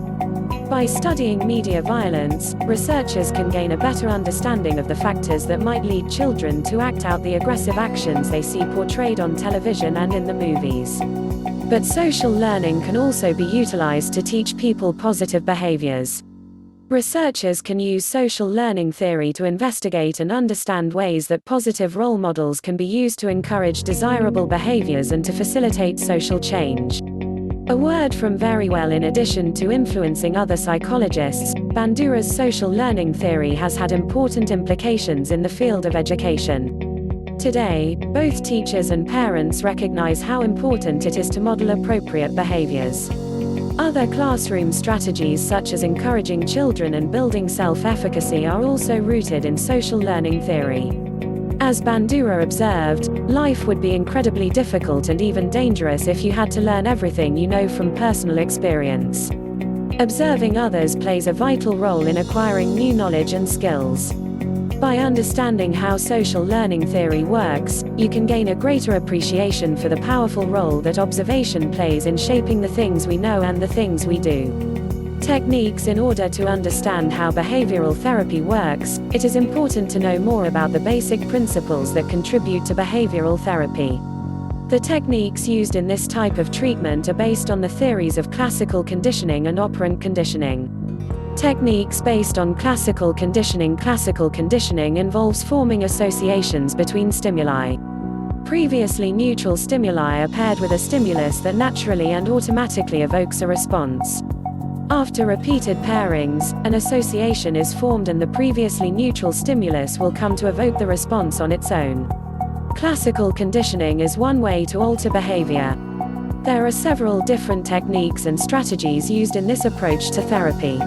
By studying media violence, researchers can gain a better understanding of the factors that might lead children to act out the aggressive actions they see portrayed on television and in the movies. But social learning can also be utilized to teach people positive behaviors. Researchers can use social learning theory to investigate and understand ways that positive role models can be used to encourage desirable behaviors and to facilitate social change. A word from Verywell. In addition to influencing other psychologists, Bandura's social learning theory has had important implications in the field of education. Today, both teachers and parents recognize how important it is to model appropriate behaviors. Other classroom strategies such as encouraging children and building self-efficacy are also rooted in social learning theory. As Bandura observed, life would be incredibly difficult and even dangerous if you had to learn everything you know from personal experience. Observing others plays a vital role in acquiring new knowledge and skills. By understanding how social learning theory works, you can gain a greater appreciation for the powerful role that observation plays in shaping the things we know and the things we do. Techniques. In order to understand how behavioral therapy works, it is important to know more about the basic principles that contribute to behavioral therapy. The techniques used in this type of treatment are based on the theories of classical conditioning and operant conditioning. Techniques based on classical conditioning. Classical conditioning involves forming associations between stimuli. Previously neutral stimuli are paired with a stimulus that naturally and automatically evokes a response. After repeated pairings, an association is formed and the previously neutral stimulus will come to evoke the response on its own. Classical conditioning is one way to alter behavior. There are several different techniques and strategies used in this approach to therapy.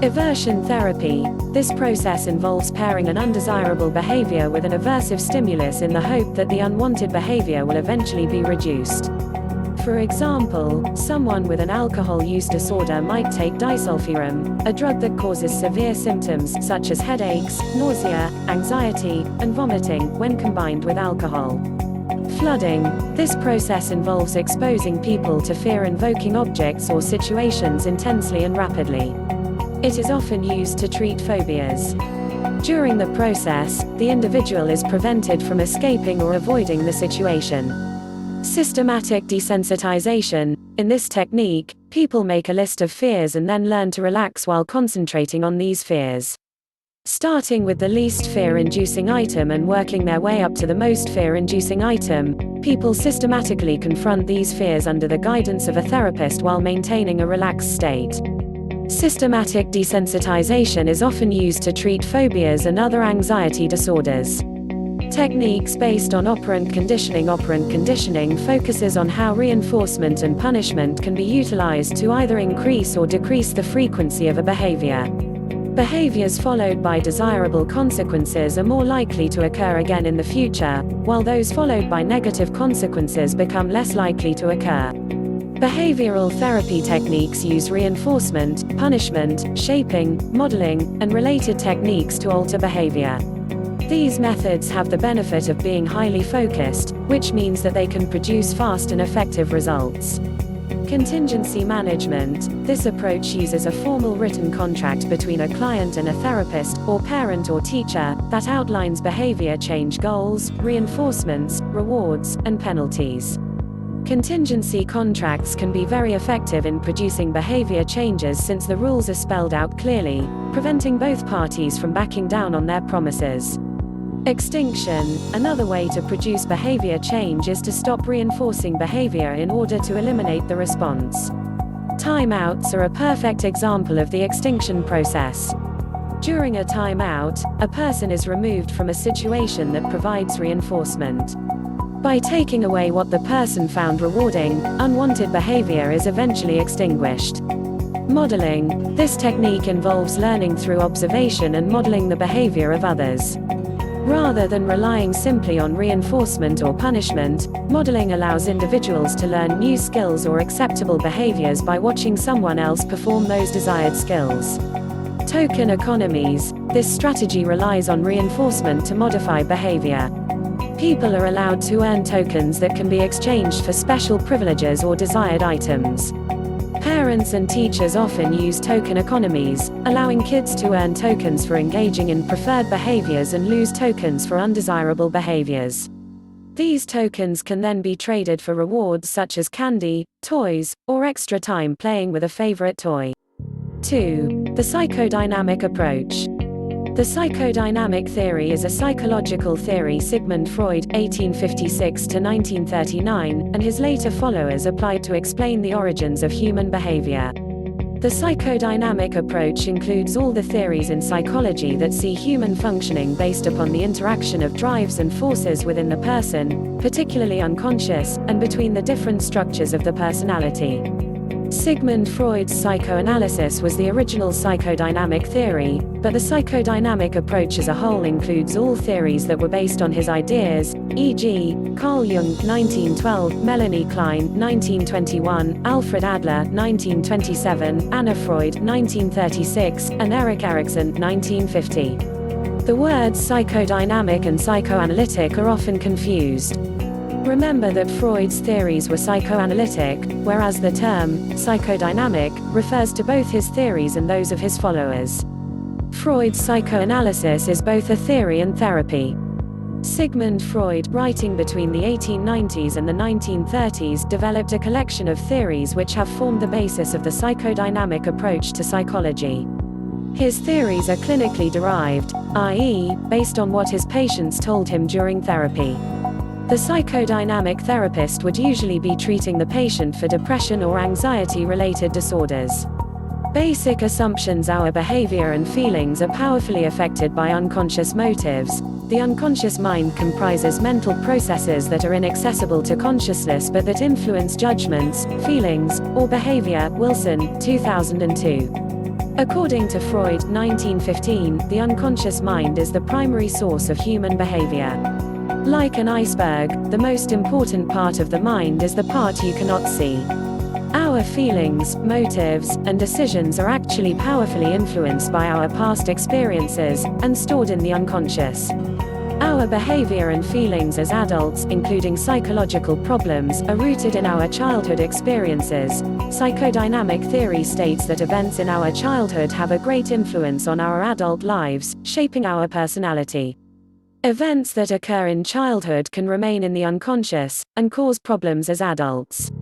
Aversion therapy. This process involves pairing an undesirable behavior with an aversive stimulus in the hope that the unwanted behavior will eventually be reduced. For example, someone with an alcohol use disorder might take disulfiram, a drug that causes severe symptoms such as headaches, nausea, anxiety, and vomiting when combined with alcohol. Flooding. This process involves exposing people to fear-invoking objects or situations intensely and rapidly. It is often used to treat phobias. During the process, the individual is prevented from escaping or avoiding the situation. Systematic desensitization. In this technique, people make a list of fears and then learn to relax while concentrating on these fears. Starting with the least fear-inducing item and working their way up to the most fear-inducing item, people systematically confront these fears under the guidance of a therapist while maintaining a relaxed state. Systematic desensitization is often used to treat phobias and other anxiety disorders. Techniques based on operant conditioning. Operant conditioning focuses on how reinforcement and punishment can be utilized to either increase or decrease the frequency of a behavior. Behaviors followed by desirable consequences are more likely to occur again in the future, while those followed by negative consequences become less likely to occur. Behavioral therapy techniques use reinforcement, punishment, shaping, modeling, and related techniques to alter behavior. These methods have the benefit of being highly focused, which means that they can produce fast and effective results. Contingency management. This approach uses a formal written contract between a client and a therapist, or parent or teacher, that outlines behavior change goals, reinforcements, rewards, and penalties. Contingency contracts can be very effective in producing behavior changes since the rules are spelled out clearly, preventing both parties from backing down on their promises. Extinction. Another way to produce behavior change is to stop reinforcing behavior in order to eliminate the response. Timeouts are a perfect example of the extinction process. During a timeout, a person is removed from a situation that provides reinforcement. By taking away what the person found rewarding, unwanted behavior is eventually extinguished. Modeling. This technique involves learning through observation and modeling the behavior of others. Rather than relying simply on reinforcement or punishment, modeling allows individuals to learn new skills or acceptable behaviors by watching someone else perform those desired skills. Token economies. This strategy relies on reinforcement to modify behavior. People are allowed to earn tokens that can be exchanged for special privileges or desired items. Parents and teachers often use token economies, allowing kids to earn tokens for engaging in preferred behaviors and lose tokens for undesirable behaviors. These tokens can then be traded for rewards such as candy, toys, or extra time playing with a favorite toy. 2. The psychodynamic approach. The psychodynamic theory is a psychological theory Sigmund Freud (1856–1939) and his later followers applied to explain the origins of human behavior. The psychodynamic approach includes all the theories in psychology that see human functioning based upon the interaction of drives and forces within the person, particularly unconscious, and between the different structures of the personality. Sigmund Freud's psychoanalysis was the original psychodynamic theory, but the psychodynamic approach as a whole includes all theories that were based on his ideas, e.g., Carl Jung 1912, Melanie Klein 1921, Alfred Adler 1927, Anna Freud 1936, and Erik Erikson 1950. The words psychodynamic and psychoanalytic are often confused. Remember that Freud's theories were psychoanalytic, whereas the term psychodynamic refers to both his theories and those of his followers. Freud's psychoanalysis is both a theory and therapy. Sigmund Freud, writing between the 1890s and the 1930s, developed a collection of theories which have formed the basis of the psychodynamic approach to psychology. His theories are clinically derived, i.e., based on what his patients told him during therapy. The psychodynamic therapist would usually be treating the patient for depression or anxiety-related disorders. Basic assumptions: our behavior and feelings are powerfully affected by unconscious motives. The unconscious mind comprises mental processes that are inaccessible to consciousness but that influence judgments, feelings, or behavior. Wilson, 2002. According to Freud, 1915, the unconscious mind is the primary source of human behavior. Like an iceberg, the most important part of the mind is the part you cannot see. Our feelings, motives, and decisions are actually powerfully influenced by our past experiences, and stored in the unconscious. Our behavior and feelings as adults, including psychological problems, are rooted in our childhood experiences. Psychodynamic theory states that events in our childhood have a great influence on our adult lives, shaping our personality. Events that occur in childhood can remain in the unconscious, and cause problems as adults.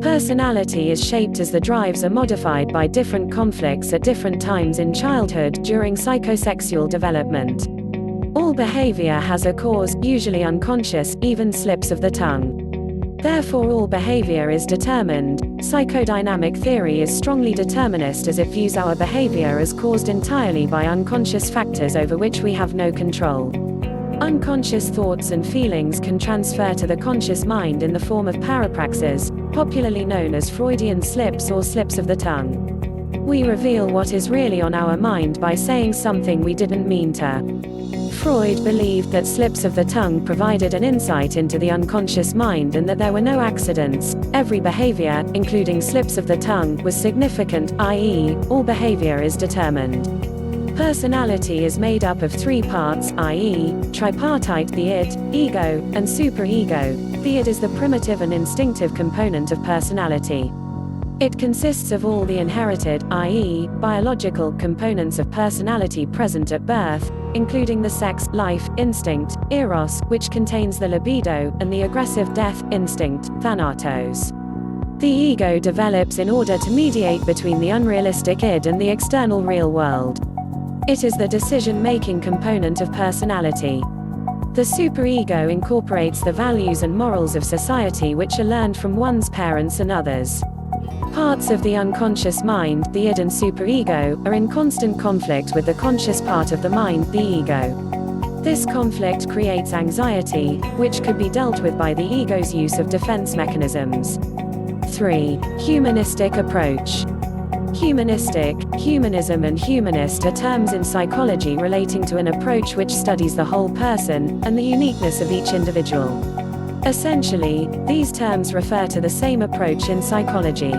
Personality is shaped as the drives are modified by different conflicts at different times in childhood during psychosexual development. All behavior has a cause, usually unconscious, even slips of the tongue. Therefore all behavior is determined. Psychodynamic theory is strongly determinist as it views our behavior as caused entirely by unconscious factors over which we have no control. Unconscious thoughts and feelings can transfer to the conscious mind in the form of parapraxis, popularly known as Freudian slips or slips of the tongue. We reveal what is really on our mind by saying something we didn't mean to. Freud believed that slips of the tongue provided an insight into the unconscious mind and that there were no accidents. Every behavior, including slips of the tongue, was significant, i.e., all behavior is determined. Personality is made up of three parts, i.e., tripartite the id, ego, and superego. The id is the primitive and instinctive component of personality. It consists of all the inherited, i.e., biological, components of personality present at birth, including the sex, life, instinct, eros, which contains the libido, and the aggressive death instinct, thanatos. The ego develops in order to mediate between the unrealistic id and the external real world. It is the decision-making component of personality. The superego incorporates the values and morals of society which are learned from one's parents and others. Parts of the unconscious mind, the id and superego, are in constant conflict with the conscious part of the mind, the ego. This conflict creates anxiety, which could be dealt with by the ego's use of defense mechanisms. 3. Humanistic approach. Humanistic, humanism and humanist are terms in psychology relating to an approach which studies the whole person, and the uniqueness of each individual. Essentially, these terms refer to the same approach in psychology.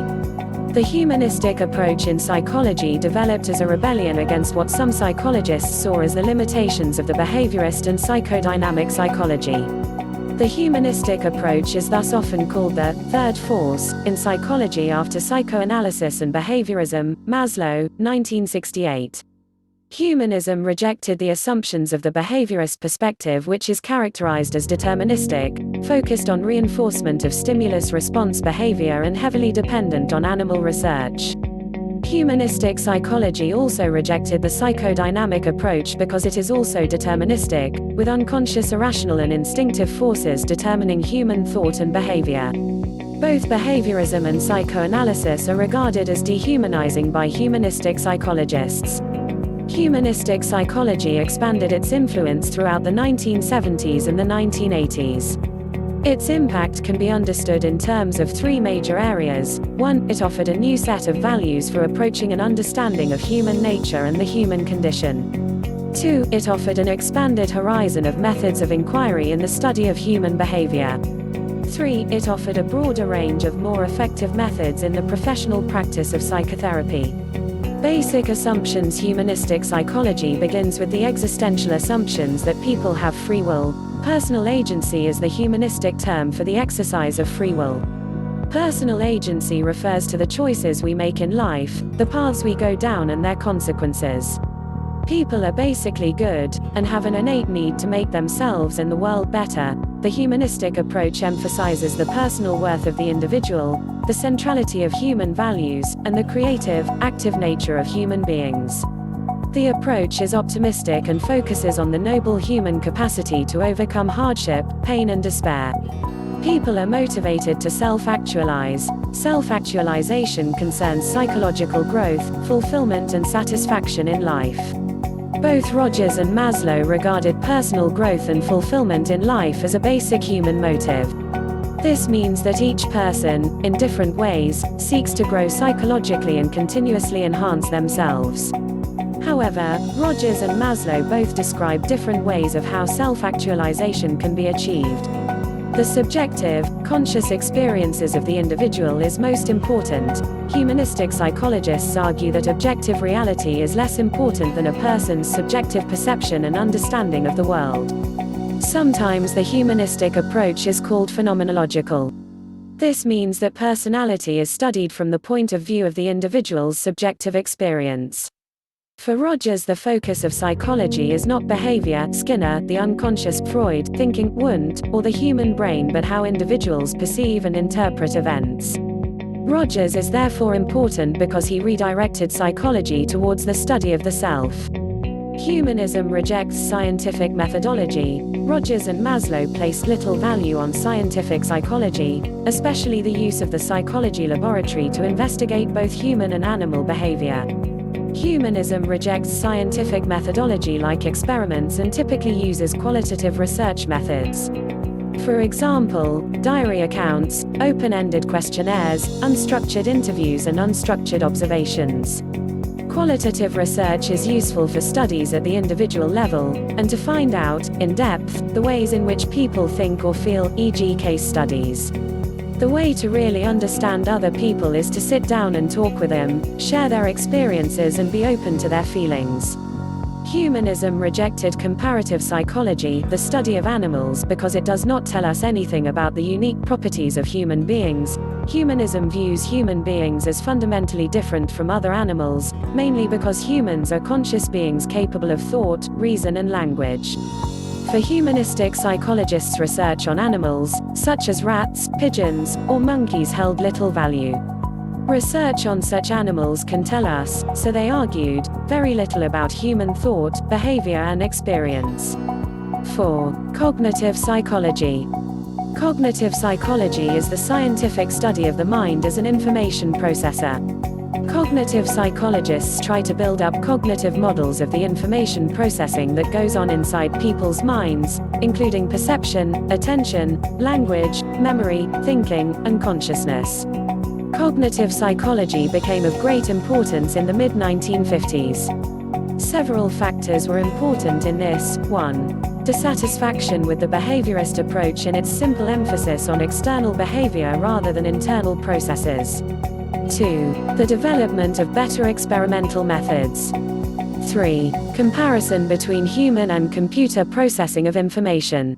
The humanistic approach in psychology developed as a rebellion against what some psychologists saw as the limitations of the behaviorist and psychodynamic psychology. The humanistic approach is thus often called the third force in psychology after psychoanalysis and behaviorism, Maslow, 1968. Humanism rejected the assumptions of the behaviorist perspective, which is characterized as deterministic, focused on reinforcement of stimulus-response behavior and heavily dependent on animal research. Humanistic psychology also rejected the psychodynamic approach because it is also deterministic, with unconscious irrational and instinctive forces determining human thought and behavior. Both behaviorism and psychoanalysis are regarded as dehumanizing by humanistic psychologists. Humanistic psychology expanded its influence throughout the 1970s and the 1980s. Its impact can be understood in terms of three major areas. 1. It offered a new set of values for approaching an understanding of human nature and the human condition. 2. It offered an expanded horizon of methods of inquiry in the study of human behavior. 3. It offered a broader range of more effective methods in the professional practice of psychotherapy. Basic assumptions. Humanistic psychology begins with the existential assumptions that people have free will. Personal agency is the humanistic term for the exercise of free will. Personal agency refers to the choices we make in life, the paths we go down and their consequences. People are basically good, and have an innate need to make themselves and the world better. The humanistic approach emphasizes the personal worth of the individual, the centrality of human values, and the creative, active nature of human beings. The approach is optimistic and focuses on the noble human capacity to overcome hardship, pain and despair. People are motivated to self-actualize. Self-actualization concerns psychological growth, fulfillment and satisfaction in life. Both Rogers and Maslow regarded personal growth and fulfillment in life as a basic human motive. This means that each person, in different ways, seeks to grow psychologically and continuously enhance themselves. However, Rogers and Maslow both describe different ways of how self-actualization can be achieved. The subjective, conscious experiences of the individual is most important. Humanistic psychologists argue that objective reality is less important than a person's subjective perception and understanding of the world. Sometimes the humanistic approach is called phenomenological. This means that personality is studied from the point of view of the individual's subjective experience. For Rogers, the focus of psychology is not behavior, Skinner, the unconscious, Freud, thinking, Wundt, or the human brain, but how individuals perceive and interpret events. Rogers is therefore important because he redirected psychology towards the study of the self. Humanism rejects scientific methodology. Rogers and Maslow placed little value on scientific psychology, especially the use of the psychology laboratory to investigate both human and animal behavior. Humanism rejects scientific methodology like experiments and typically uses qualitative research methods. For example, diary accounts, open-ended questionnaires, unstructured interviews and unstructured observations. Qualitative research is useful for studies at the individual level, and to find out, in depth, the ways in which people think or feel, e.g. case studies. The way to really understand other people is to sit down and talk with them, share their experiences and be open to their feelings. Humanism rejected comparative psychology, the study of animals, because it does not tell us anything about the unique properties of human beings. Humanism views human beings as fundamentally different from other animals, mainly because humans are conscious beings capable of thought, reason and language. For humanistic psychologists, research on animals, such as rats, pigeons, or monkeys, held little value. Research on such animals can tell us, so they argued, very little about human thought, behavior and experience. 4. Cognitive psychology. Cognitive psychology is the scientific study of the mind as an information processor. Cognitive psychologists try to build up cognitive models of the information processing that goes on inside people's minds, including perception, attention, language, memory, thinking, and consciousness. Cognitive psychology became of great importance in the mid-1950s. Several factors were important in this. 1. Dissatisfaction with the behaviorist approach in its simple emphasis on external behavior rather than internal processes. 2. The development of better experimental methods. 3. Comparison between human and computer processing of information.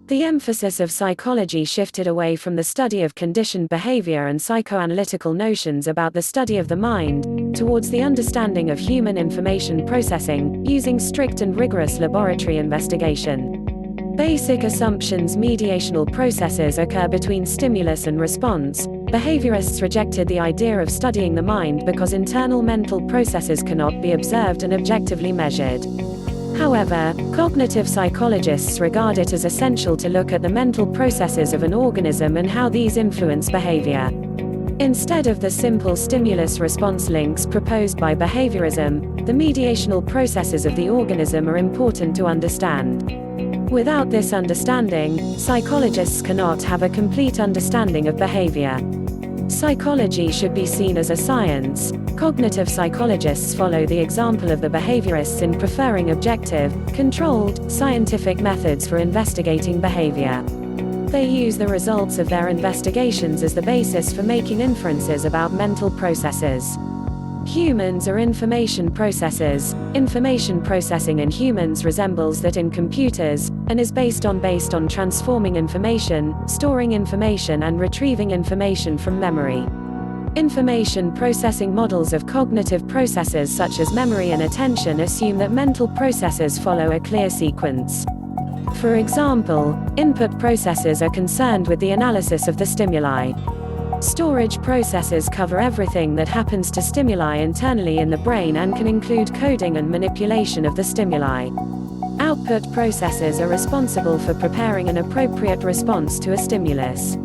The emphasis of psychology shifted away from the study of conditioned behavior and psychoanalytical notions about the study of the mind, towards the understanding of human information processing, using strict and rigorous laboratory investigation. Basic assumptions: mediational processes occur between stimulus and response. Behaviorists rejected the idea of studying the mind because internal mental processes cannot be observed and objectively measured. However, cognitive psychologists regard it as essential to look at the mental processes of an organism and how these influence behavior. Instead of the simple stimulus-response links proposed by behaviorism, the mediational processes of the organism are important to understand. Without this understanding, psychologists cannot have a complete understanding of behavior. Psychology should be seen as a science. Cognitive psychologists follow the example of the behaviorists in preferring objective, controlled, scientific methods for investigating behavior. They use the results of their investigations as the basis for making inferences about mental processes. Humans are information processors. Information processing in humans resembles that in computers, and is based on transforming information, storing information and retrieving information from memory. Information processing models of cognitive processes such as memory and attention assume that mental processes follow a clear sequence. For example, input processes are concerned with the analysis of the stimuli. Storage processes cover everything that happens to stimuli internally in the brain and can include coding and manipulation of the stimuli. Output processes are responsible for preparing an appropriate response to a stimulus.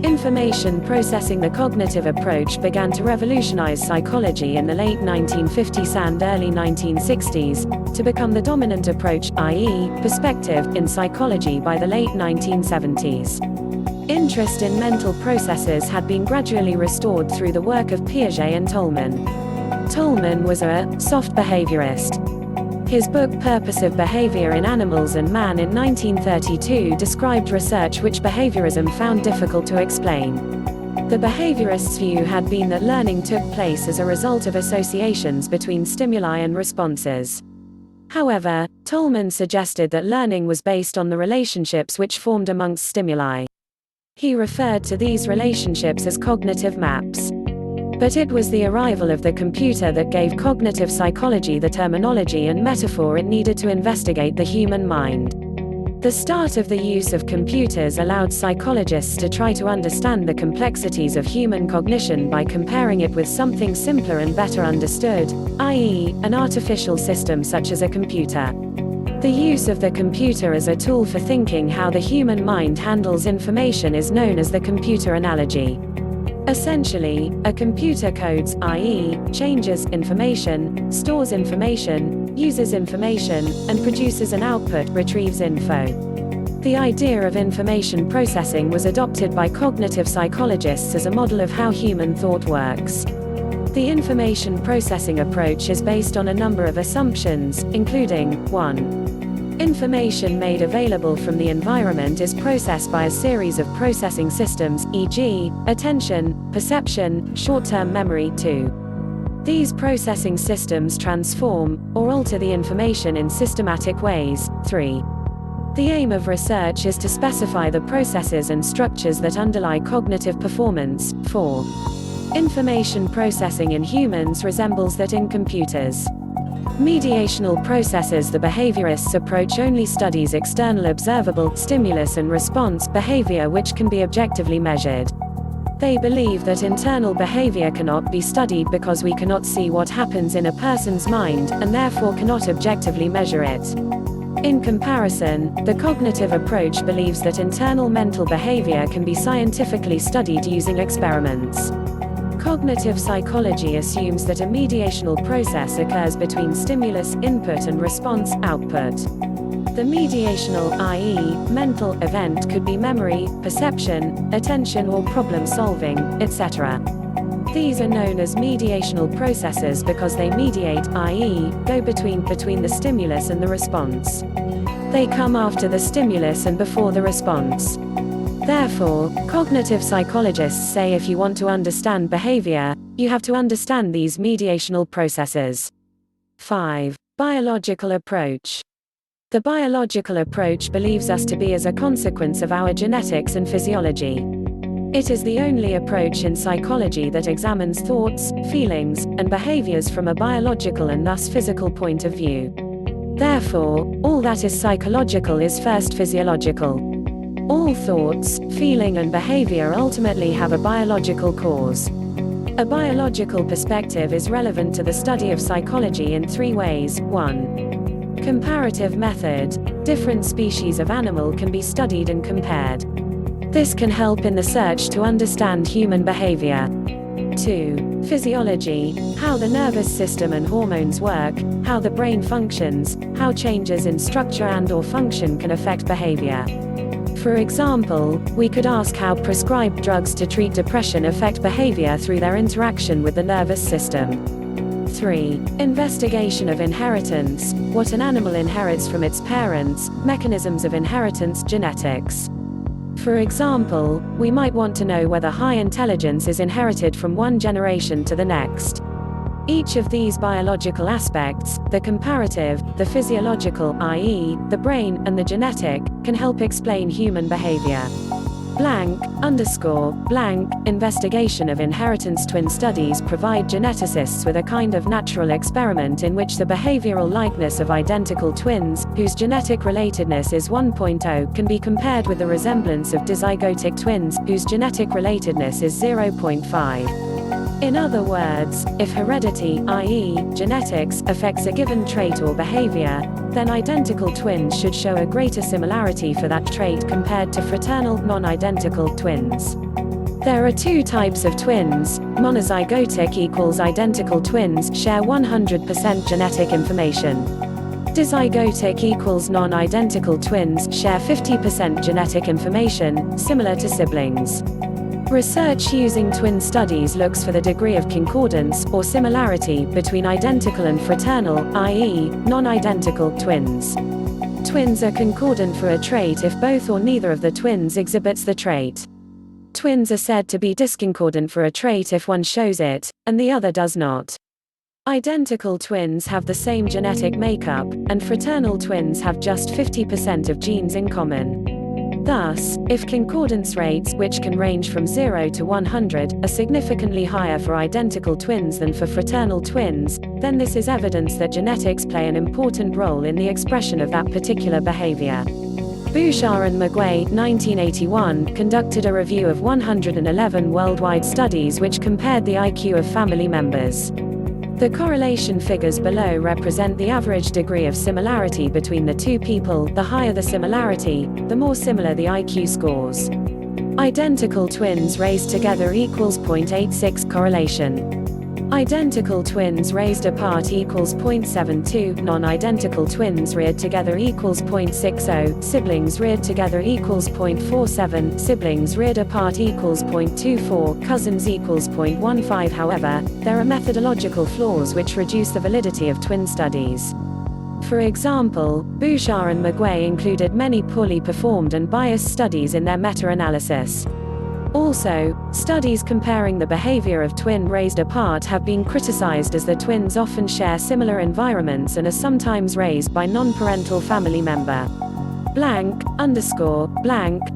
Information processing, the cognitive approach, began to revolutionize psychology in the late 1950s and early 1960s, to become the dominant approach, i.e., perspective, in psychology by the late 1970s. Interest in mental processes had been gradually restored through the work of Piaget and Tolman. Tolman was a soft behaviorist. His book Purposive Behavior in Animals and Man in 1932 described research which behaviorism found difficult to explain. The behaviorist's view had been that learning took place as a result of associations between stimuli and responses. However, Tolman suggested that learning was based on the relationships which formed amongst stimuli. He referred to these relationships as cognitive maps. But it was the arrival of the computer that gave cognitive psychology the terminology and metaphor it needed to investigate the human mind. The start of the use of computers allowed psychologists to try to understand the complexities of human cognition by comparing it with something simpler and better understood, i.e., an artificial system such as a computer. The use of the computer as a tool for thinking how the human mind handles information is known as the computer analogy. Essentially, a computer codes, i.e., changes information, stores information, uses information, and produces an output, retrieves info. The idea of information processing was adopted by cognitive psychologists as a model of how human thought works. The information processing approach is based on a number of assumptions, including: 1. Information made available from the environment is processed by a series of processing systems, e.g., attention, perception, short-term memory. 2. These processing systems transform, or alter the information in systematic ways. 3. The aim of research is to specify the processes and structures that underlie cognitive performance. 4. Information processing in humans resembles that in computers. Mediational processes. The behaviorists' approach only studies external observable stimulus and response behavior which can be objectively measured. They believe that internal behavior cannot be studied because we cannot see what happens in a person's mind, and therefore cannot objectively measure it. In comparison, the cognitive approach believes that internal mental behavior can be scientifically studied using experiments. Cognitive psychology assumes that a mediational process occurs between stimulus input and response output. The mediational, i.e., mental, event could be memory, perception, attention or problem solving, etc. These are known as mediational processes because they mediate, i.e., go between the stimulus and the response. They come after the stimulus and before the response. Therefore, cognitive psychologists say if you want to understand behavior, you have to understand these mediational processes. 5. Biological approach. The biological approach believes us to be as a consequence of our genetics and physiology. It is the only approach in psychology that examines thoughts, feelings, and behaviors from a biological and thus physical point of view. Therefore, all that is psychological is first physiological. All thoughts, feeling and behavior ultimately have a biological cause. A biological perspective is relevant to the study of psychology in 3 ways. 1. Comparative method. Different species of animal can be studied and compared. This can help in the search to understand human behavior. 2. Physiology. How the nervous system and hormones work, how the brain functions, how changes in structure and/or function can affect behavior. For example, we could ask how prescribed drugs to treat depression affect behavior through their interaction with the nervous system. 3. Investigation of inheritance. What an animal inherits from its parents, mechanisms of inheritance, genetics. For example, we might want to know whether high intelligence is inherited from one generation to the next. Each of these biological aspects, the comparative, the physiological, i.e., the brain, and the genetic, can help explain human behavior. Investigation of inheritance. Twin studies provide geneticists with a kind of natural experiment in which the behavioral likeness of identical twins, whose genetic relatedness is 1.0, can be compared with the resemblance of dizygotic twins, whose genetic relatedness is 0.5. In other words, if heredity, i.e., genetics, affects a given trait or behavior, then identical twins should show a greater similarity for that trait compared to fraternal, non-identical twins. There are 2 types of twins. Monozygotic equals identical twins share 100% genetic information. Dizygotic equals non-identical twins share 50% genetic information, similar to siblings. Research using twin studies looks for the degree of concordance, or similarity, between identical and fraternal, i.e., non-identical twins. Twins are concordant for a trait if both or neither of the twins exhibits the trait. Twins are said to be disconcordant for a trait if one shows it, and the other does not. Identical twins have the same genetic makeup, and fraternal twins have just 50% of genes in common. Thus, if concordance rates, which can range from 0 to 100, are significantly higher for identical twins than for fraternal twins, then this is evidence that genetics play an important role in the expression of that particular behavior. Bouchard and McGuay, 1981, conducted a review of 111 worldwide studies which compared the IQ of family members. The correlation figures below represent the average degree of similarity between the 2 people. The higher the similarity, the more similar the IQ scores. Identical twins raised together equals 0.86 correlation. Identical twins raised apart equals 0.72, non-identical twins reared together equals 0.60, siblings reared together equals 0.47, siblings reared apart equals 0.24, cousins equals 0.15. However, there are methodological flaws which reduce the validity of twin studies. For example, Bouchard and McGuay included many poorly performed and biased studies in their meta-analysis. Also, studies comparing the behavior of twins raised apart have been criticized, as the twins often share similar environments and are sometimes raised by non-parental family member. Blank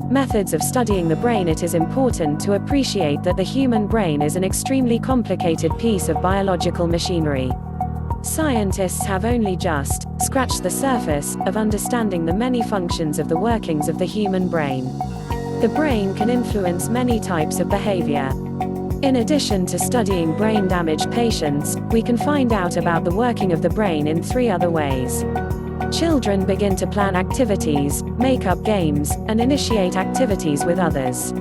methods of studying the brain. It is important to appreciate that the human brain is an extremely complicated piece of biological machinery. Scientists have only just scratched the surface of understanding the many functions of the workings of the human brain. The brain can influence many types of behavior. In addition to studying brain-damaged patients, we can find out about the working of the brain in 3 other ways. Children begin to plan activities, make up games, and initiate activities with others.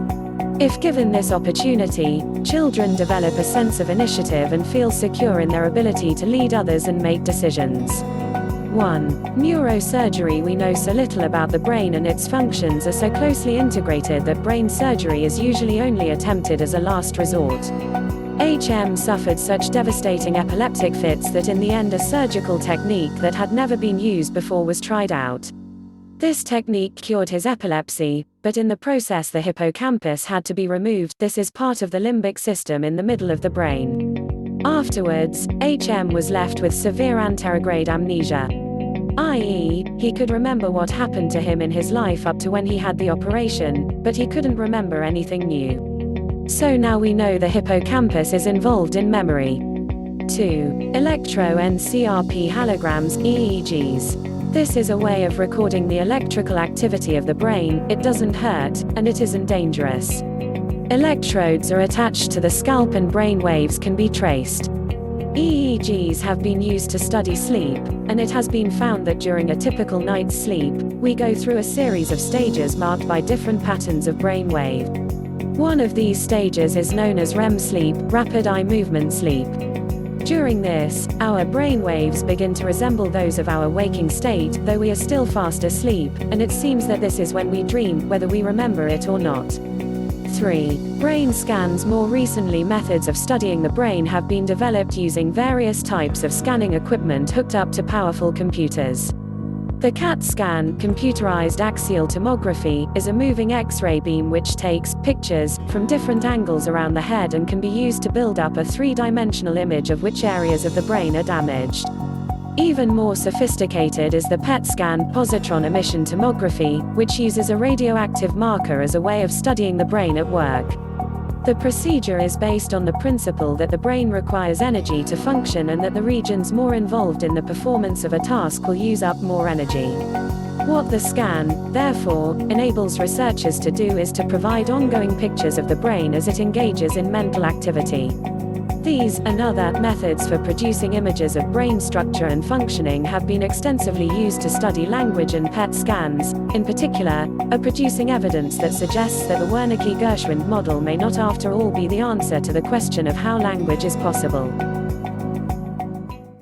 If given this opportunity, children develop a sense of initiative and feel secure in their ability to lead others and make decisions. 1. Neurosurgery. We know so little about the brain, and its functions are so closely integrated that brain surgery is usually only attempted as a last resort. HM suffered such devastating epileptic fits that in the end a surgical technique that had never been used before was tried out. This technique cured his epilepsy, but in the process the hippocampus had to be removed. This is part of the limbic system in the middle of the brain. Afterwards, HM was left with severe anterograde amnesia, i.e., he could remember what happened to him in his life up to when he had the operation, but he couldn't remember anything new. So now we know the hippocampus is involved in memory. 2. Electroencephalograms (EEGs). This is a way of recording the electrical activity of the brain. It doesn't hurt, and it isn't dangerous. Electrodes are attached to the scalp and brain waves can be traced. EEGs have been used to study sleep, and it has been found that during a typical night's sleep, we go through a series of stages marked by different patterns of brain wave. One of these stages is known as REM sleep, rapid eye movement sleep. During this, our brain waves begin to resemble those of our waking state, though we are still fast asleep, and it seems that this is when we dream, whether we remember it or not. 3. Brain scans. More recently, methods of studying the brain have been developed using various types of scanning equipment hooked up to powerful computers. The CAT scan, computerized axial tomography, is a moving X-ray beam which takes pictures from different angles around the head and can be used to build up a 3-dimensional image of which areas of the brain are damaged. Even more sophisticated is the PET scan, positron emission tomography, which uses a radioactive marker as a way of studying the brain at work. The procedure is based on the principle that the brain requires energy to function and that the regions more involved in the performance of a task will use up more energy. What the scan, therefore, enables researchers to do is to provide ongoing pictures of the brain as it engages in mental activity. These, and other, methods for producing images of brain structure and functioning have been extensively used to study language, and PET scans, in particular, are producing evidence that suggests that the Wernicke-Gershwin model may not after all be the answer to the question of how language is possible.